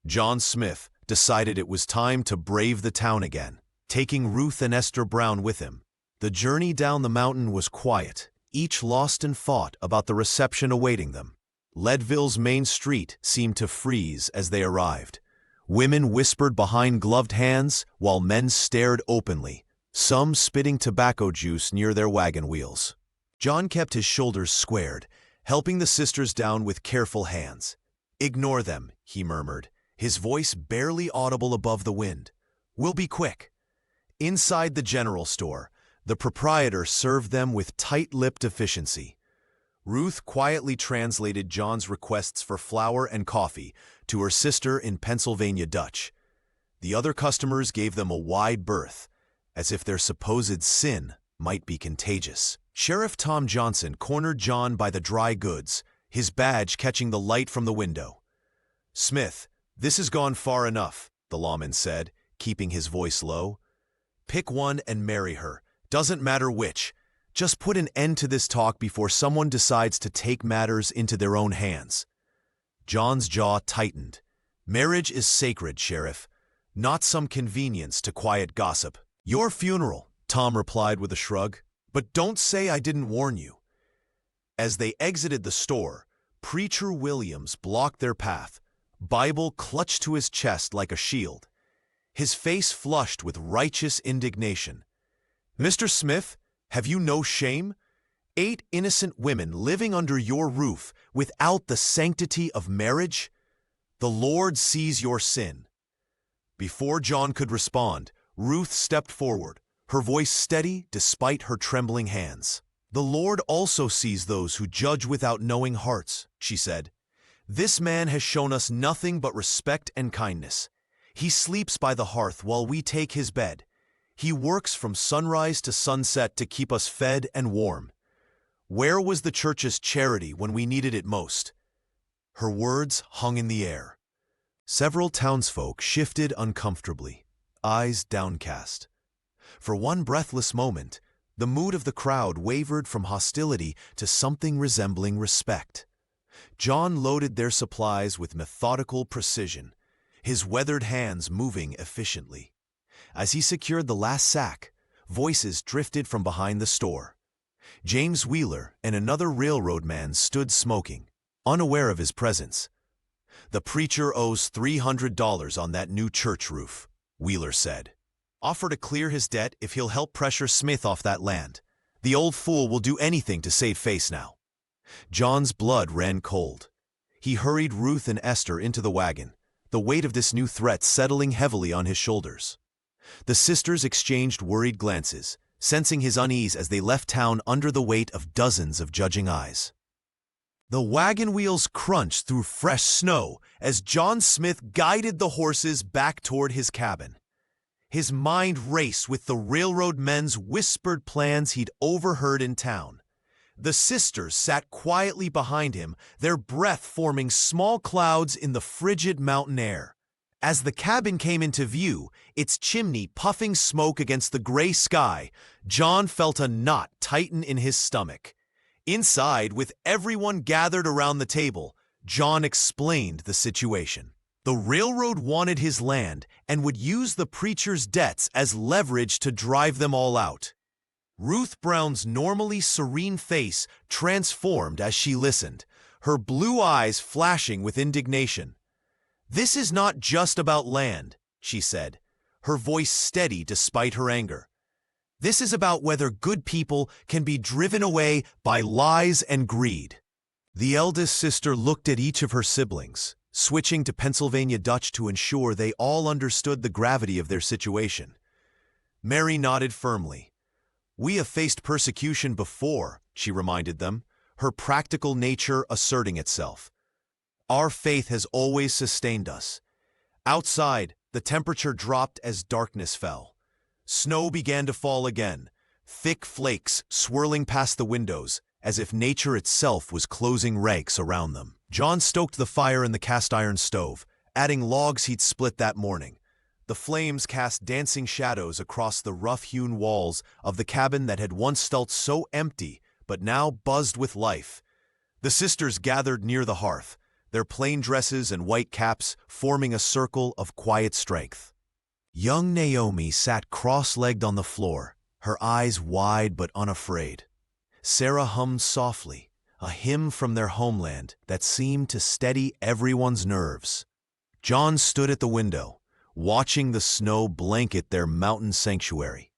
John Smith decided it was time to brave the town again, taking Ruth and Esther Brown with him. The journey down the mountain was quiet, each lost in thought about the reception awaiting them. Leadville's main street seemed to freeze as they arrived. Women whispered behind gloved hands while men stared openly, some spitting tobacco juice near their wagon wheels. John kept his shoulders squared, helping the sisters down with careful hands. "Ignore them," he murmured, his voice barely audible above the wind. "We'll be quick." Inside the general store, the proprietor served them with tight-lipped efficiency. Ruth quietly translated John's requests for flour and coffee to her sister in Pennsylvania Dutch. The other customers gave them a wide berth, as if their supposed sin might be contagious. Sheriff Tom Johnson cornered John by the dry goods, his badge catching the light from the window. "Smith, this has gone far enough," the lawman said, keeping his voice low. "Pick one and marry her. Doesn't matter which. Just put an end to this talk before someone decides to take matters into their own hands." John's jaw tightened. "Marriage is sacred, Sheriff, not some convenience to quiet gossip." "Your funeral," Tom replied with a shrug. "But don't say I didn't warn you." As they exited the store, Preacher Williams blocked their path, Bible clutched to his chest like a shield. His face flushed with righteous indignation. "Mr. Smith, have you no shame? 8 innocent women living under your roof without the sanctity of marriage? The Lord sees your sin." Before John could respond, Ruth stepped forward, her voice steady despite her trembling hands. "The Lord also sees those who judge without knowing hearts," she said. "This man has shown us nothing but respect and kindness. He sleeps by the hearth while we take his bed. He works from sunrise to sunset to keep us fed and warm. Where was the church's charity when we needed it most?" Her words hung in the air. Several townsfolk shifted uncomfortably, eyes downcast. For one breathless moment, the mood of the crowd wavered from hostility to something resembling respect. John loaded their supplies with methodical precision, his weathered hands moving efficiently. As he secured the last sack, voices drifted from behind the store. James Wheeler and another railroad man stood smoking, unaware of his presence. "The preacher owes $300 on that new church roof," Wheeler said. "Offer to clear his debt if he'll help pressure Smith off that land. The old fool will do anything to save face now." John's blood ran cold. He hurried Ruth and Esther into the wagon, the weight of this new threat settling heavily on his shoulders. The sisters exchanged worried glances, sensing his unease as they left town under the weight of dozens of judging eyes. The wagon wheels crunched through fresh snow as John Smith guided the horses back toward his cabin. His mind raced with the railroad men's whispered plans he'd overheard in town. The sisters sat quietly behind him, their breath forming small clouds in the frigid mountain air. As the cabin came into view, its chimney puffing smoke against the gray sky, John felt a knot tighten in his stomach. Inside, with everyone gathered around the table, John explained the situation. The railroad wanted his land and would use the preacher's debts as leverage to drive them all out. Ruth Brown's normally serene face transformed as she listened, her blue eyes flashing with indignation. "This is not just about land," she said, her voice steady despite her anger. "This is about whether good people can be driven away by lies and greed." The eldest sister looked at each of her siblings, switching to Pennsylvania Dutch to ensure they all understood the gravity of their situation. Mary nodded firmly. "We have faced persecution before," she reminded them, her practical nature asserting itself. "Our faith has always sustained us." Outside, the temperature dropped as darkness fell. Snow began to fall again, thick flakes swirling past the windows, as if nature itself was closing ranks around them. John stoked the fire in the cast-iron stove, adding logs he'd split that morning. The flames cast dancing shadows across the rough-hewn walls of the cabin that had once felt so empty, but now buzzed with life. The sisters gathered near the hearth, their plain dresses and white caps forming a circle of quiet strength. Young Naomi sat cross-legged on the floor, her eyes wide but unafraid. Sarah hummed softly, a hymn from their homeland that seemed to steady everyone's nerves. John stood at the window, watching the snow blanket their mountain sanctuary.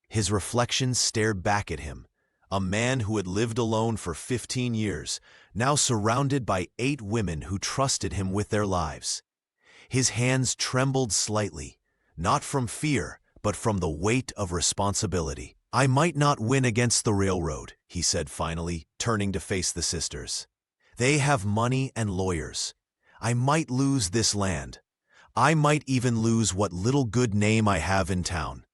His reflection stared back at him, a man who had lived alone for 15 years, now surrounded by 8 women who trusted him with their lives. His hands trembled slightly, not from fear, but from the weight of responsibility. "I might not win against the railroad," he said finally, turning to face the sisters. "They have money and lawyers. I might lose this land. I might even lose what little good name I have in town."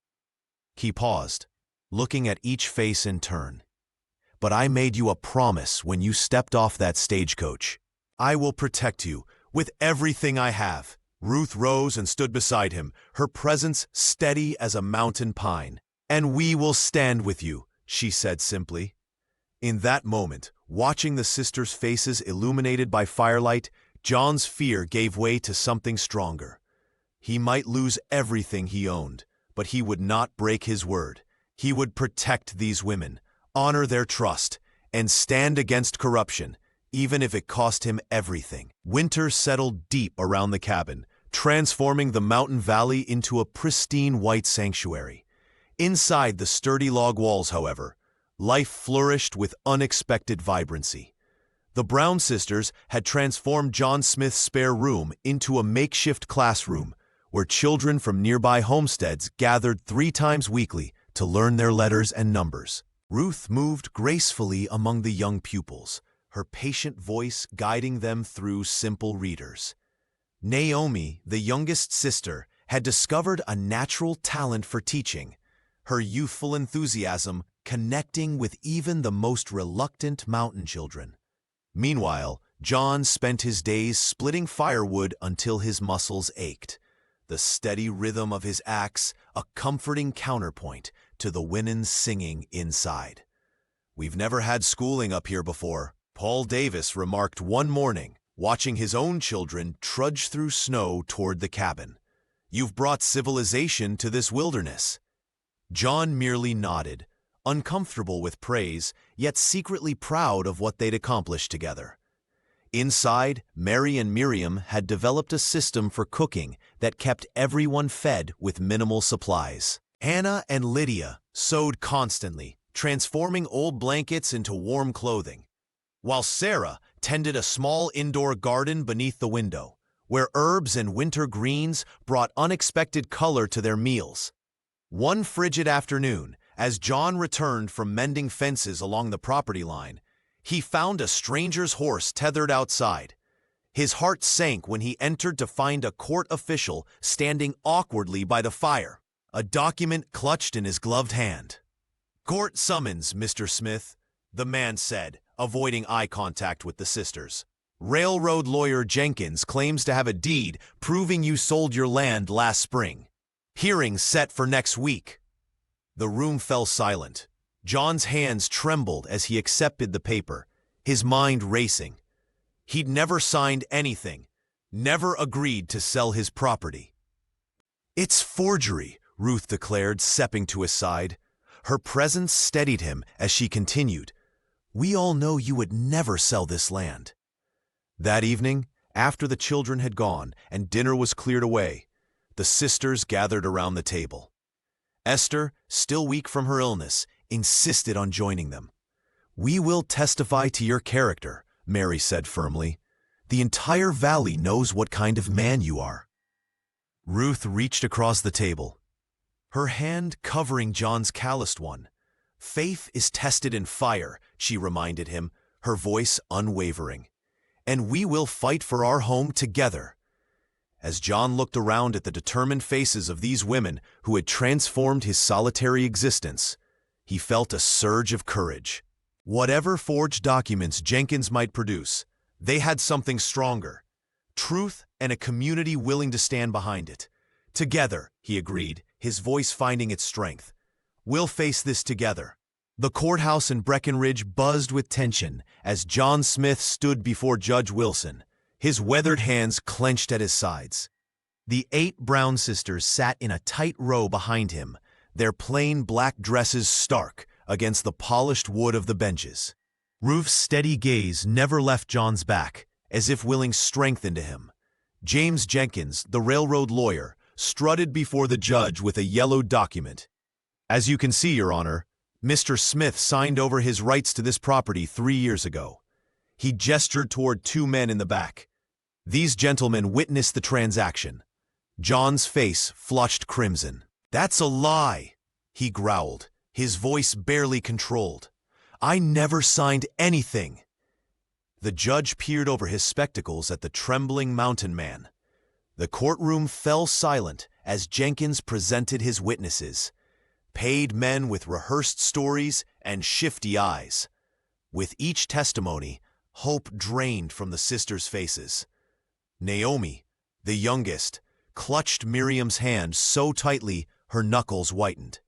He paused, looking at each face in turn. "But I made you a promise when you stepped off that stagecoach. I will protect you with everything I have." Ruth rose and stood beside him, her presence steady as a mountain pine. "And we will stand with you," she said simply. In that moment, watching the sisters' faces illuminated by firelight, John's fear gave way to something stronger. He might lose everything he owned, but he would not break his word. He would protect these women, honor their trust, and stand against corruption, even if it cost him everything. Winter settled deep around the cabin, transforming the mountain valley into a pristine white sanctuary. Inside the sturdy log walls, however, life flourished with unexpected vibrancy. The Brown sisters had transformed John Smith's spare room into a makeshift classroom, where children from nearby homesteads gathered 3 times weekly to learn their letters and numbers. Ruth moved gracefully among the young pupils, her patient voice guiding them through simple readers. Naomi, the youngest sister, had discovered a natural talent for teaching, her youthful enthusiasm connecting with even the most reluctant mountain children. Meanwhile, John spent his days splitting firewood until his muscles ached, the steady rhythm of his axe a comforting counterpoint to the women's singing inside. "We've never had schooling up here before," Paul Davis remarked one morning, watching his own children trudge through snow toward the cabin. "You've brought civilization to this wilderness." John merely nodded, uncomfortable with praise, yet secretly proud of what they'd accomplished together. Inside, Mary and Miriam had developed a system for cooking that kept everyone fed with minimal supplies. Hannah and Lydia sewed constantly, transforming old blankets into warm clothing, while Sarah tended a small indoor garden beneath the window, where herbs and winter greens brought unexpected color to their meals. One frigid afternoon, as John returned from mending fences along the property line, he found a stranger's horse tethered outside. His heart sank when he entered to find a court official standing awkwardly by the fire. a document clutched in his gloved hand. "Court summons, Mr. Smith," the man said, avoiding eye contact with the sisters. "Railroad lawyer Jenkins claims to have a deed proving you sold your land last spring. Hearing set for next week." The room fell silent. John's hands trembled as he accepted the paper, his mind racing. He'd never signed anything, never agreed to sell his property. "It's forgery," Ruth declared, stepping to his side. Her presence steadied him as she continued, "We all know you would never sell this land." That evening, after the children had gone and dinner was cleared away, the sisters gathered around the table. Esther, still weak from her illness, insisted on joining them. "We will testify to your character," Mary said firmly. "The entire valley knows what kind of man you are." Ruth reached across the table, her hand covering John's calloused one. "Faith is tested in fire," she reminded him, her voice unwavering. "And we will fight for our home together." As John looked around at the determined faces of these women who had transformed his solitary existence, he felt a surge of courage. Whatever forged documents Jenkins might produce, they had something stronger: truth and a community willing to stand behind it. "Together," he agreed, his voice finding its strength. "We'll face this together." The courthouse in Breckenridge buzzed with tension as John Smith stood before Judge Wilson, his weathered hands clenched at his sides. The 8 Brown sisters sat in a tight row behind him, their plain black dresses stark against the polished wood of the benches. Ruth's steady gaze never left John's back, as if willing strength into him. James Jenkins, the railroad lawyer, strutted before the judge with a yellowed document. "As you can see, Your Honor, Mr. Smith signed over his rights to this property 3 years ago." He gestured toward 2 men in the back. "These gentlemen witnessed the transaction." John's face flushed crimson. "That's a lie," he growled, his voice barely controlled. "I never signed anything." The judge peered over his spectacles at the trembling mountain man. The courtroom fell silent as Jenkins presented his witnesses, paid men with rehearsed stories and shifty eyes. With each testimony, hope drained from the sisters' faces. Naomi, the youngest, clutched Miriam's hand so tightly her knuckles whitened.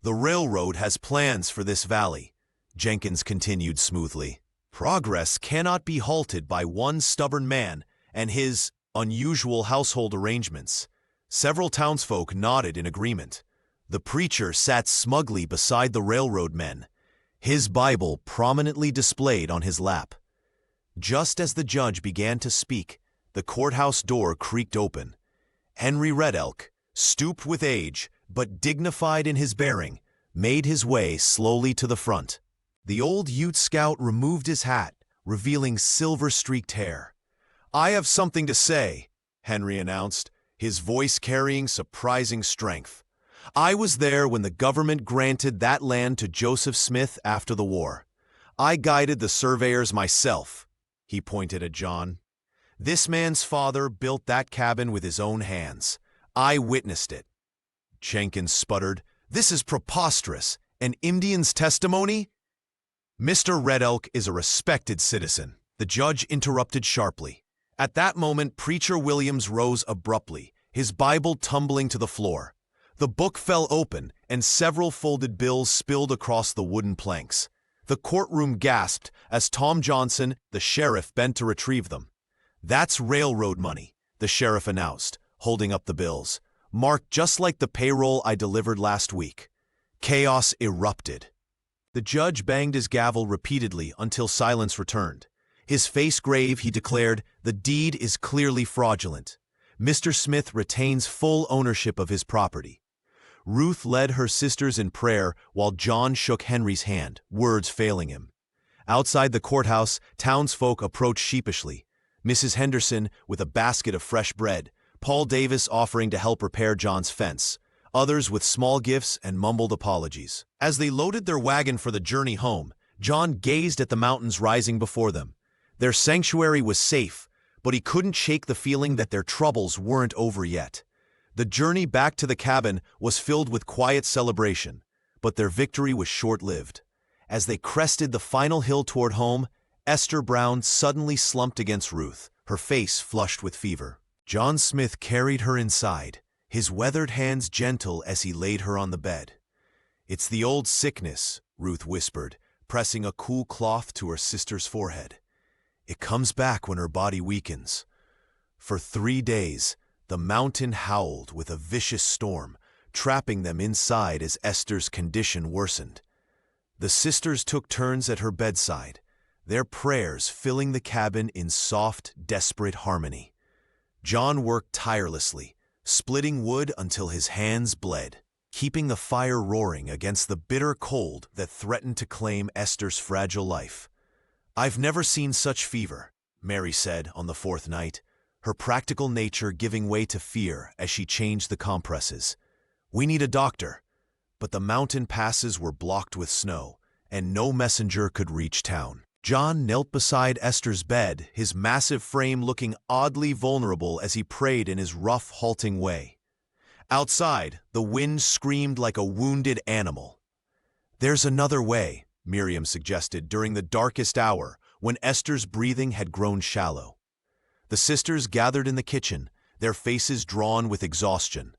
"The railroad has plans for this valley," Jenkins continued smoothly. "Progress cannot be halted by one stubborn man and his unusual household arrangements." Several townsfolk nodded in agreement. The preacher sat smugly beside the railroad men, his Bible prominently displayed on his lap. Just as the judge began to speak, the courthouse door creaked open. Henry Red Elk, stooped with age but dignified in his bearing, made his way slowly to the front. The old Ute scout removed his hat, revealing silver-streaked hair. "I have something to say," Henry announced, his voice carrying surprising strength. "I was there when the government granted that land to Joseph Smith after the war. I guided the surveyors myself," he pointed at John. "This man's father built that cabin with his own hands. I witnessed it." Jenkins sputtered, "This is preposterous. An Indian's testimony?" "Mr. Red Elk is a respected citizen," the judge interrupted sharply. At that moment, Preacher Williams rose abruptly, his Bible tumbling to the floor. The book fell open, and several folded bills spilled across the wooden planks. The courtroom gasped as Tom Johnson, the sheriff, bent to retrieve them. "That's railroad money," the sheriff announced, holding up the bills, "marked just like the payroll I delivered last week." Chaos erupted. The judge banged his gavel repeatedly until silence returned. His face grave, he declared, "The deed is clearly fraudulent. Mr. Smith retains full ownership of his property." Ruth led her sisters in prayer while John shook Henry's hand, words failing him. Outside the courthouse, townsfolk approached sheepishly. Mrs. Henderson with a basket of fresh bread, Paul Davis offering to help repair John's fence, others with small gifts and mumbled apologies. As they loaded their wagon for the journey home, John gazed at the mountains rising before them. Their sanctuary was safe, but he couldn't shake the feeling that their troubles weren't over yet. The journey back to the cabin was filled with quiet celebration, but their victory was short-lived. As they crested the final hill toward home, Esther Brown suddenly slumped against Ruth, her face flushed with fever. John Smith carried her inside, his weathered hands gentle as he laid her on the bed. "It's the old sickness," Ruth whispered, pressing a cool cloth to her sister's forehead. "It comes back when her body weakens." For 3 days, the mountain howled with a vicious storm, trapping them inside as Esther's condition worsened. The sisters took turns at her bedside, their prayers filling the cabin in soft, desperate harmony. John worked tirelessly, splitting wood until his hands bled, keeping the fire roaring against the bitter cold that threatened to claim Esther's fragile life. "I've never seen such fever," Mary said on the 4th night, her practical nature giving way to fear as she changed the compresses. "We need a doctor." But the mountain passes were blocked with snow, and no messenger could reach town. John knelt beside Esther's bed, his massive frame looking oddly vulnerable as he prayed in his rough, halting way. Outside, the wind screamed like a wounded animal. "There's another way," Miriam suggested during the darkest hour, when Esther's breathing had grown shallow. The sisters gathered in the kitchen, their faces drawn with exhaustion.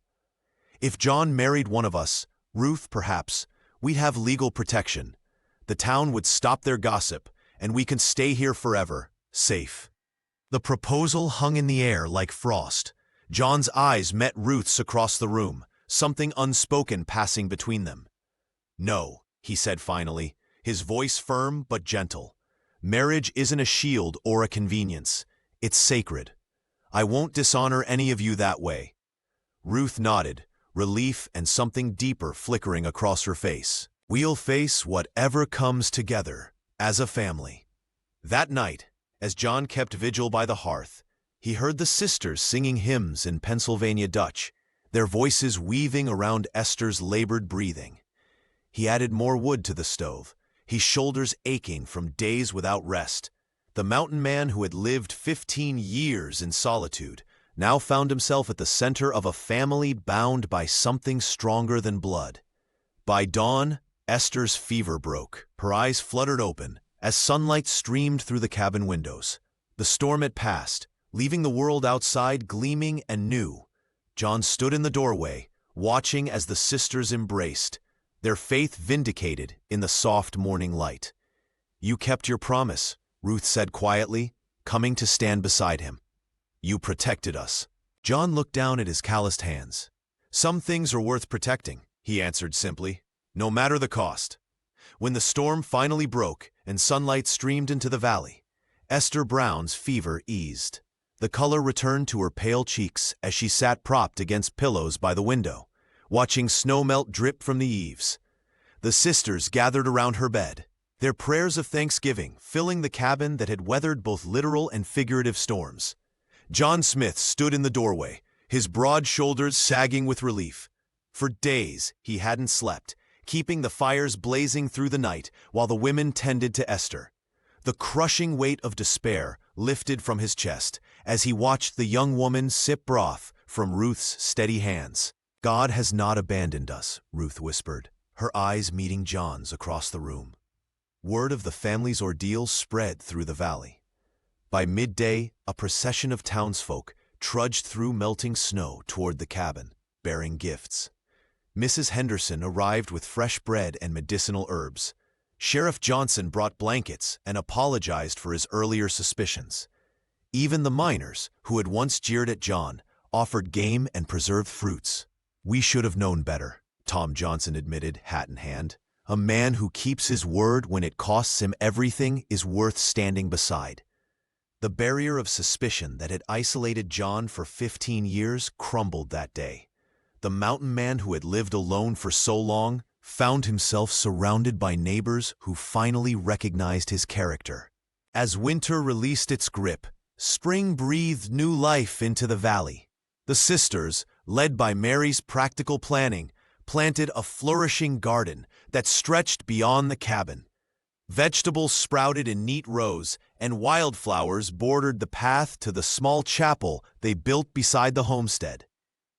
"If John married one of us, Ruth perhaps, we'd have legal protection. The town would stop their gossip, and we can stay here forever, safe." The proposal hung in the air like frost. John's eyes met Ruth's across the room, something unspoken passing between them. "No," he said finally, his voice firm but gentle. "Marriage isn't a shield or a convenience. It's sacred. I won't dishonor any of you that way." Ruth nodded, relief and something deeper flickering across her face. "We'll face whatever comes together, as a family." That night, as John kept vigil by the hearth, he heard the sisters singing hymns in Pennsylvania Dutch, their voices weaving around Esther's labored breathing. He added more wood to the stove, his shoulders aching from days without rest. The mountain man who had lived 15 years in solitude now found himself at the center of a family bound by something stronger than blood. By dawn, Esther's fever broke. Her eyes fluttered open as sunlight streamed through the cabin windows. The storm had passed, leaving the world outside gleaming and new. John stood in the doorway, watching as the sisters embraced, their faith vindicated in the soft morning light. "You kept your promise," Ruth said quietly, coming to stand beside him. "You protected us." John looked down at his calloused hands. "Some things are worth protecting," he answered simply, "no matter the cost." When the storm finally broke and sunlight streamed into the valley, Esther Brown's fever eased. The color returned to her pale cheeks as she sat propped against pillows by the window, watching snowmelt drip from the eaves. The sisters gathered around her bed, their prayers of thanksgiving filling the cabin that had weathered both literal and figurative storms. John Smith stood in the doorway, his broad shoulders sagging with relief. For days, he hadn't slept, keeping the fires blazing through the night while the women tended to Esther. The crushing weight of despair lifted from his chest as he watched the young woman sip broth from Ruth's steady hands. "God has not abandoned us," Ruth whispered, her eyes meeting John's across the room. Word of the family's ordeal spread through the valley. By midday, a procession of townsfolk trudged through melting snow toward the cabin, bearing gifts. Mrs. Henderson arrived with fresh bread and medicinal herbs. Sheriff Johnson brought blankets and apologized for his earlier suspicions. Even the miners, who had once jeered at John, offered game and preserved fruits. "We should have known better," Tom Johnson admitted, hat in hand. "A man who keeps his word when it costs him everything is worth standing beside." The barrier of suspicion that had isolated John for 15 years crumbled that day. The mountain man who had lived alone for so long found himself surrounded by neighbors who finally recognized his character. As winter released its grip, spring breathed new life into the valley. The sisters, led by Mary's practical planning, planted a flourishing garden that stretched beyond the cabin. Vegetables sprouted in neat rows, and wildflowers bordered the path to the small chapel they built beside the homestead.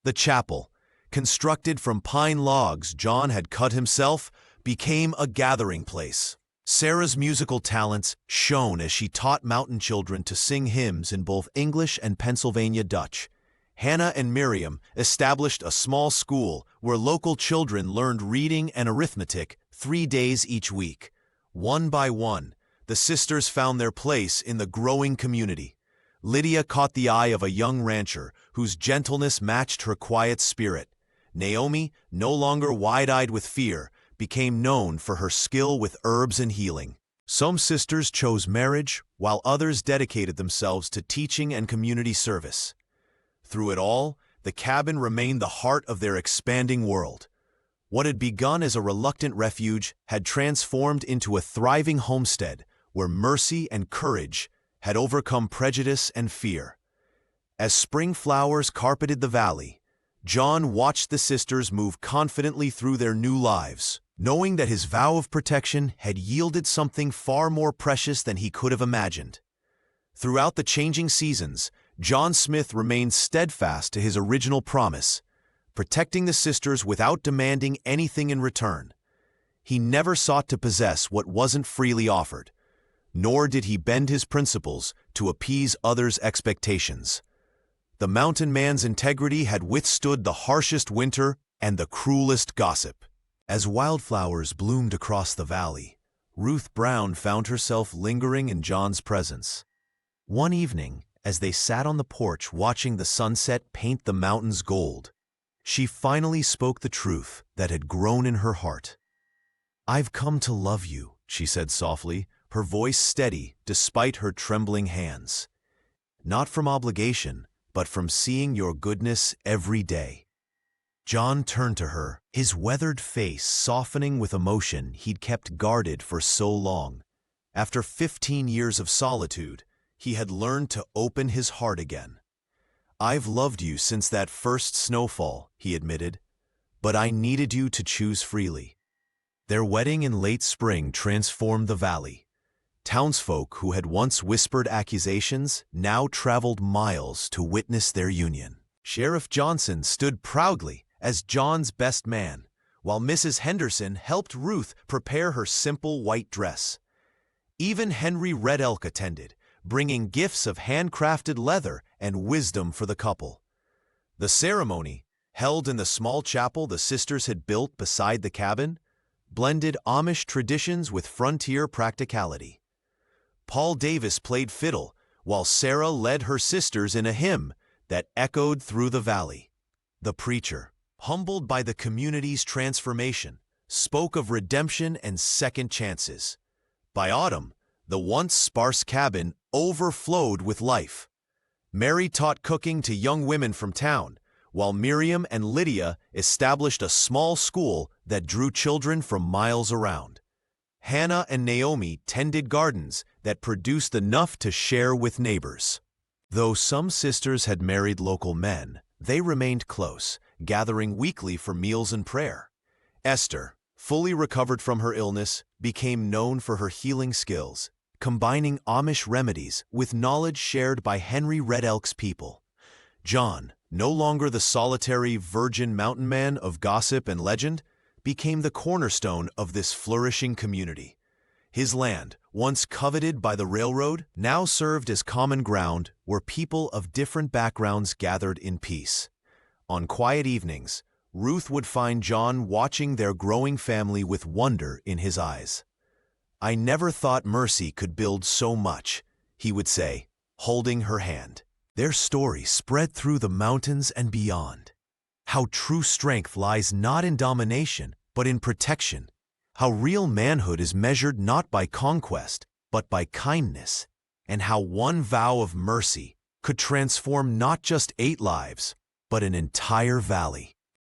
The chapel, constructed from pine logs John had cut himself, became a gathering place. Sarah's musical talents shone as she taught mountain children to sing hymns in both English and Pennsylvania Dutch. Hannah and Miriam established a small school where local children learned reading and arithmetic 3 days each week. One by one, the sisters found their place in the growing community. Lydia caught the eye of a young rancher whose gentleness matched her quiet spirit. Naomi, no longer wide-eyed with fear, became known for her skill with herbs and healing. Some sisters chose marriage, while others dedicated themselves to teaching and community service. Through it all, the cabin remained the heart of their expanding world. What had begun as a reluctant refuge had transformed into a thriving homestead where mercy and courage had overcome prejudice and fear. As spring flowers carpeted the valley, John watched the sisters move confidently through their new lives, knowing that his vow of protection had yielded something far more precious than he could have imagined. Throughout the changing seasons, John Smith remained steadfast to his original promise, protecting the sisters without demanding anything in return. He never sought to possess what wasn't freely offered, nor did he bend his principles to appease others' expectations. The mountain man's integrity had withstood the harshest winter and the cruelest gossip. As wildflowers bloomed across the valley, Ruth Brown found herself lingering in John's presence. One evening, as they sat on the porch watching the sunset paint the mountains gold, she finally spoke the truth that had grown in her heart. "I've come to love you," she said softly, her voice steady despite her trembling hands. "Not from obligation, but from seeing your goodness every day." John turned to her, his weathered face softening with emotion he'd kept guarded for so long. After 15 years of solitude, he had learned to open his heart again. "I've loved you since that first snowfall," he admitted, "but I needed you to choose freely." Their wedding in late spring transformed the valley. Townsfolk who had once whispered accusations now traveled miles to witness their union. Sheriff Johnson stood proudly as John's best man, while Mrs. Henderson helped Ruth prepare her simple white dress. Even Henry Red Elk attended, bringing gifts of handcrafted leather and wisdom for the couple. The ceremony, held in the small chapel the sisters had built beside the cabin, blended Amish traditions with frontier practicality. Paul Davis played fiddle, while Sarah led her sisters in a hymn that echoed through the valley. The preacher, humbled by the community's transformation, spoke of redemption and second chances. By autumn, the once sparse cabin overflowed with life. Mary taught cooking to young women from town, while Miriam and Lydia established a small school that drew children from miles around. Hannah and Naomi tended gardens that produced enough to share with neighbors. Though some sisters had married local men, they remained close, gathering weekly for meals and prayer. Esther, fully recovered from her illness, became known for her healing skills, combining Amish remedies with knowledge shared by Henry Red Elk's people. John, no longer the solitary virgin mountain man of gossip and legend, became the cornerstone of this flourishing community. His land, once coveted by the railroad, now served as common ground where people of different backgrounds gathered in peace. On quiet evenings, Ruth would find John watching their growing family with wonder in his eyes. "I never thought mercy could build so much," he would say, holding her hand. Their story spread through the mountains and beyond. How true strength lies not in domination, but in protection. How real manhood is measured not by conquest, but by kindness. And how one vow of mercy could transform not just 8 lives, but an entire valley.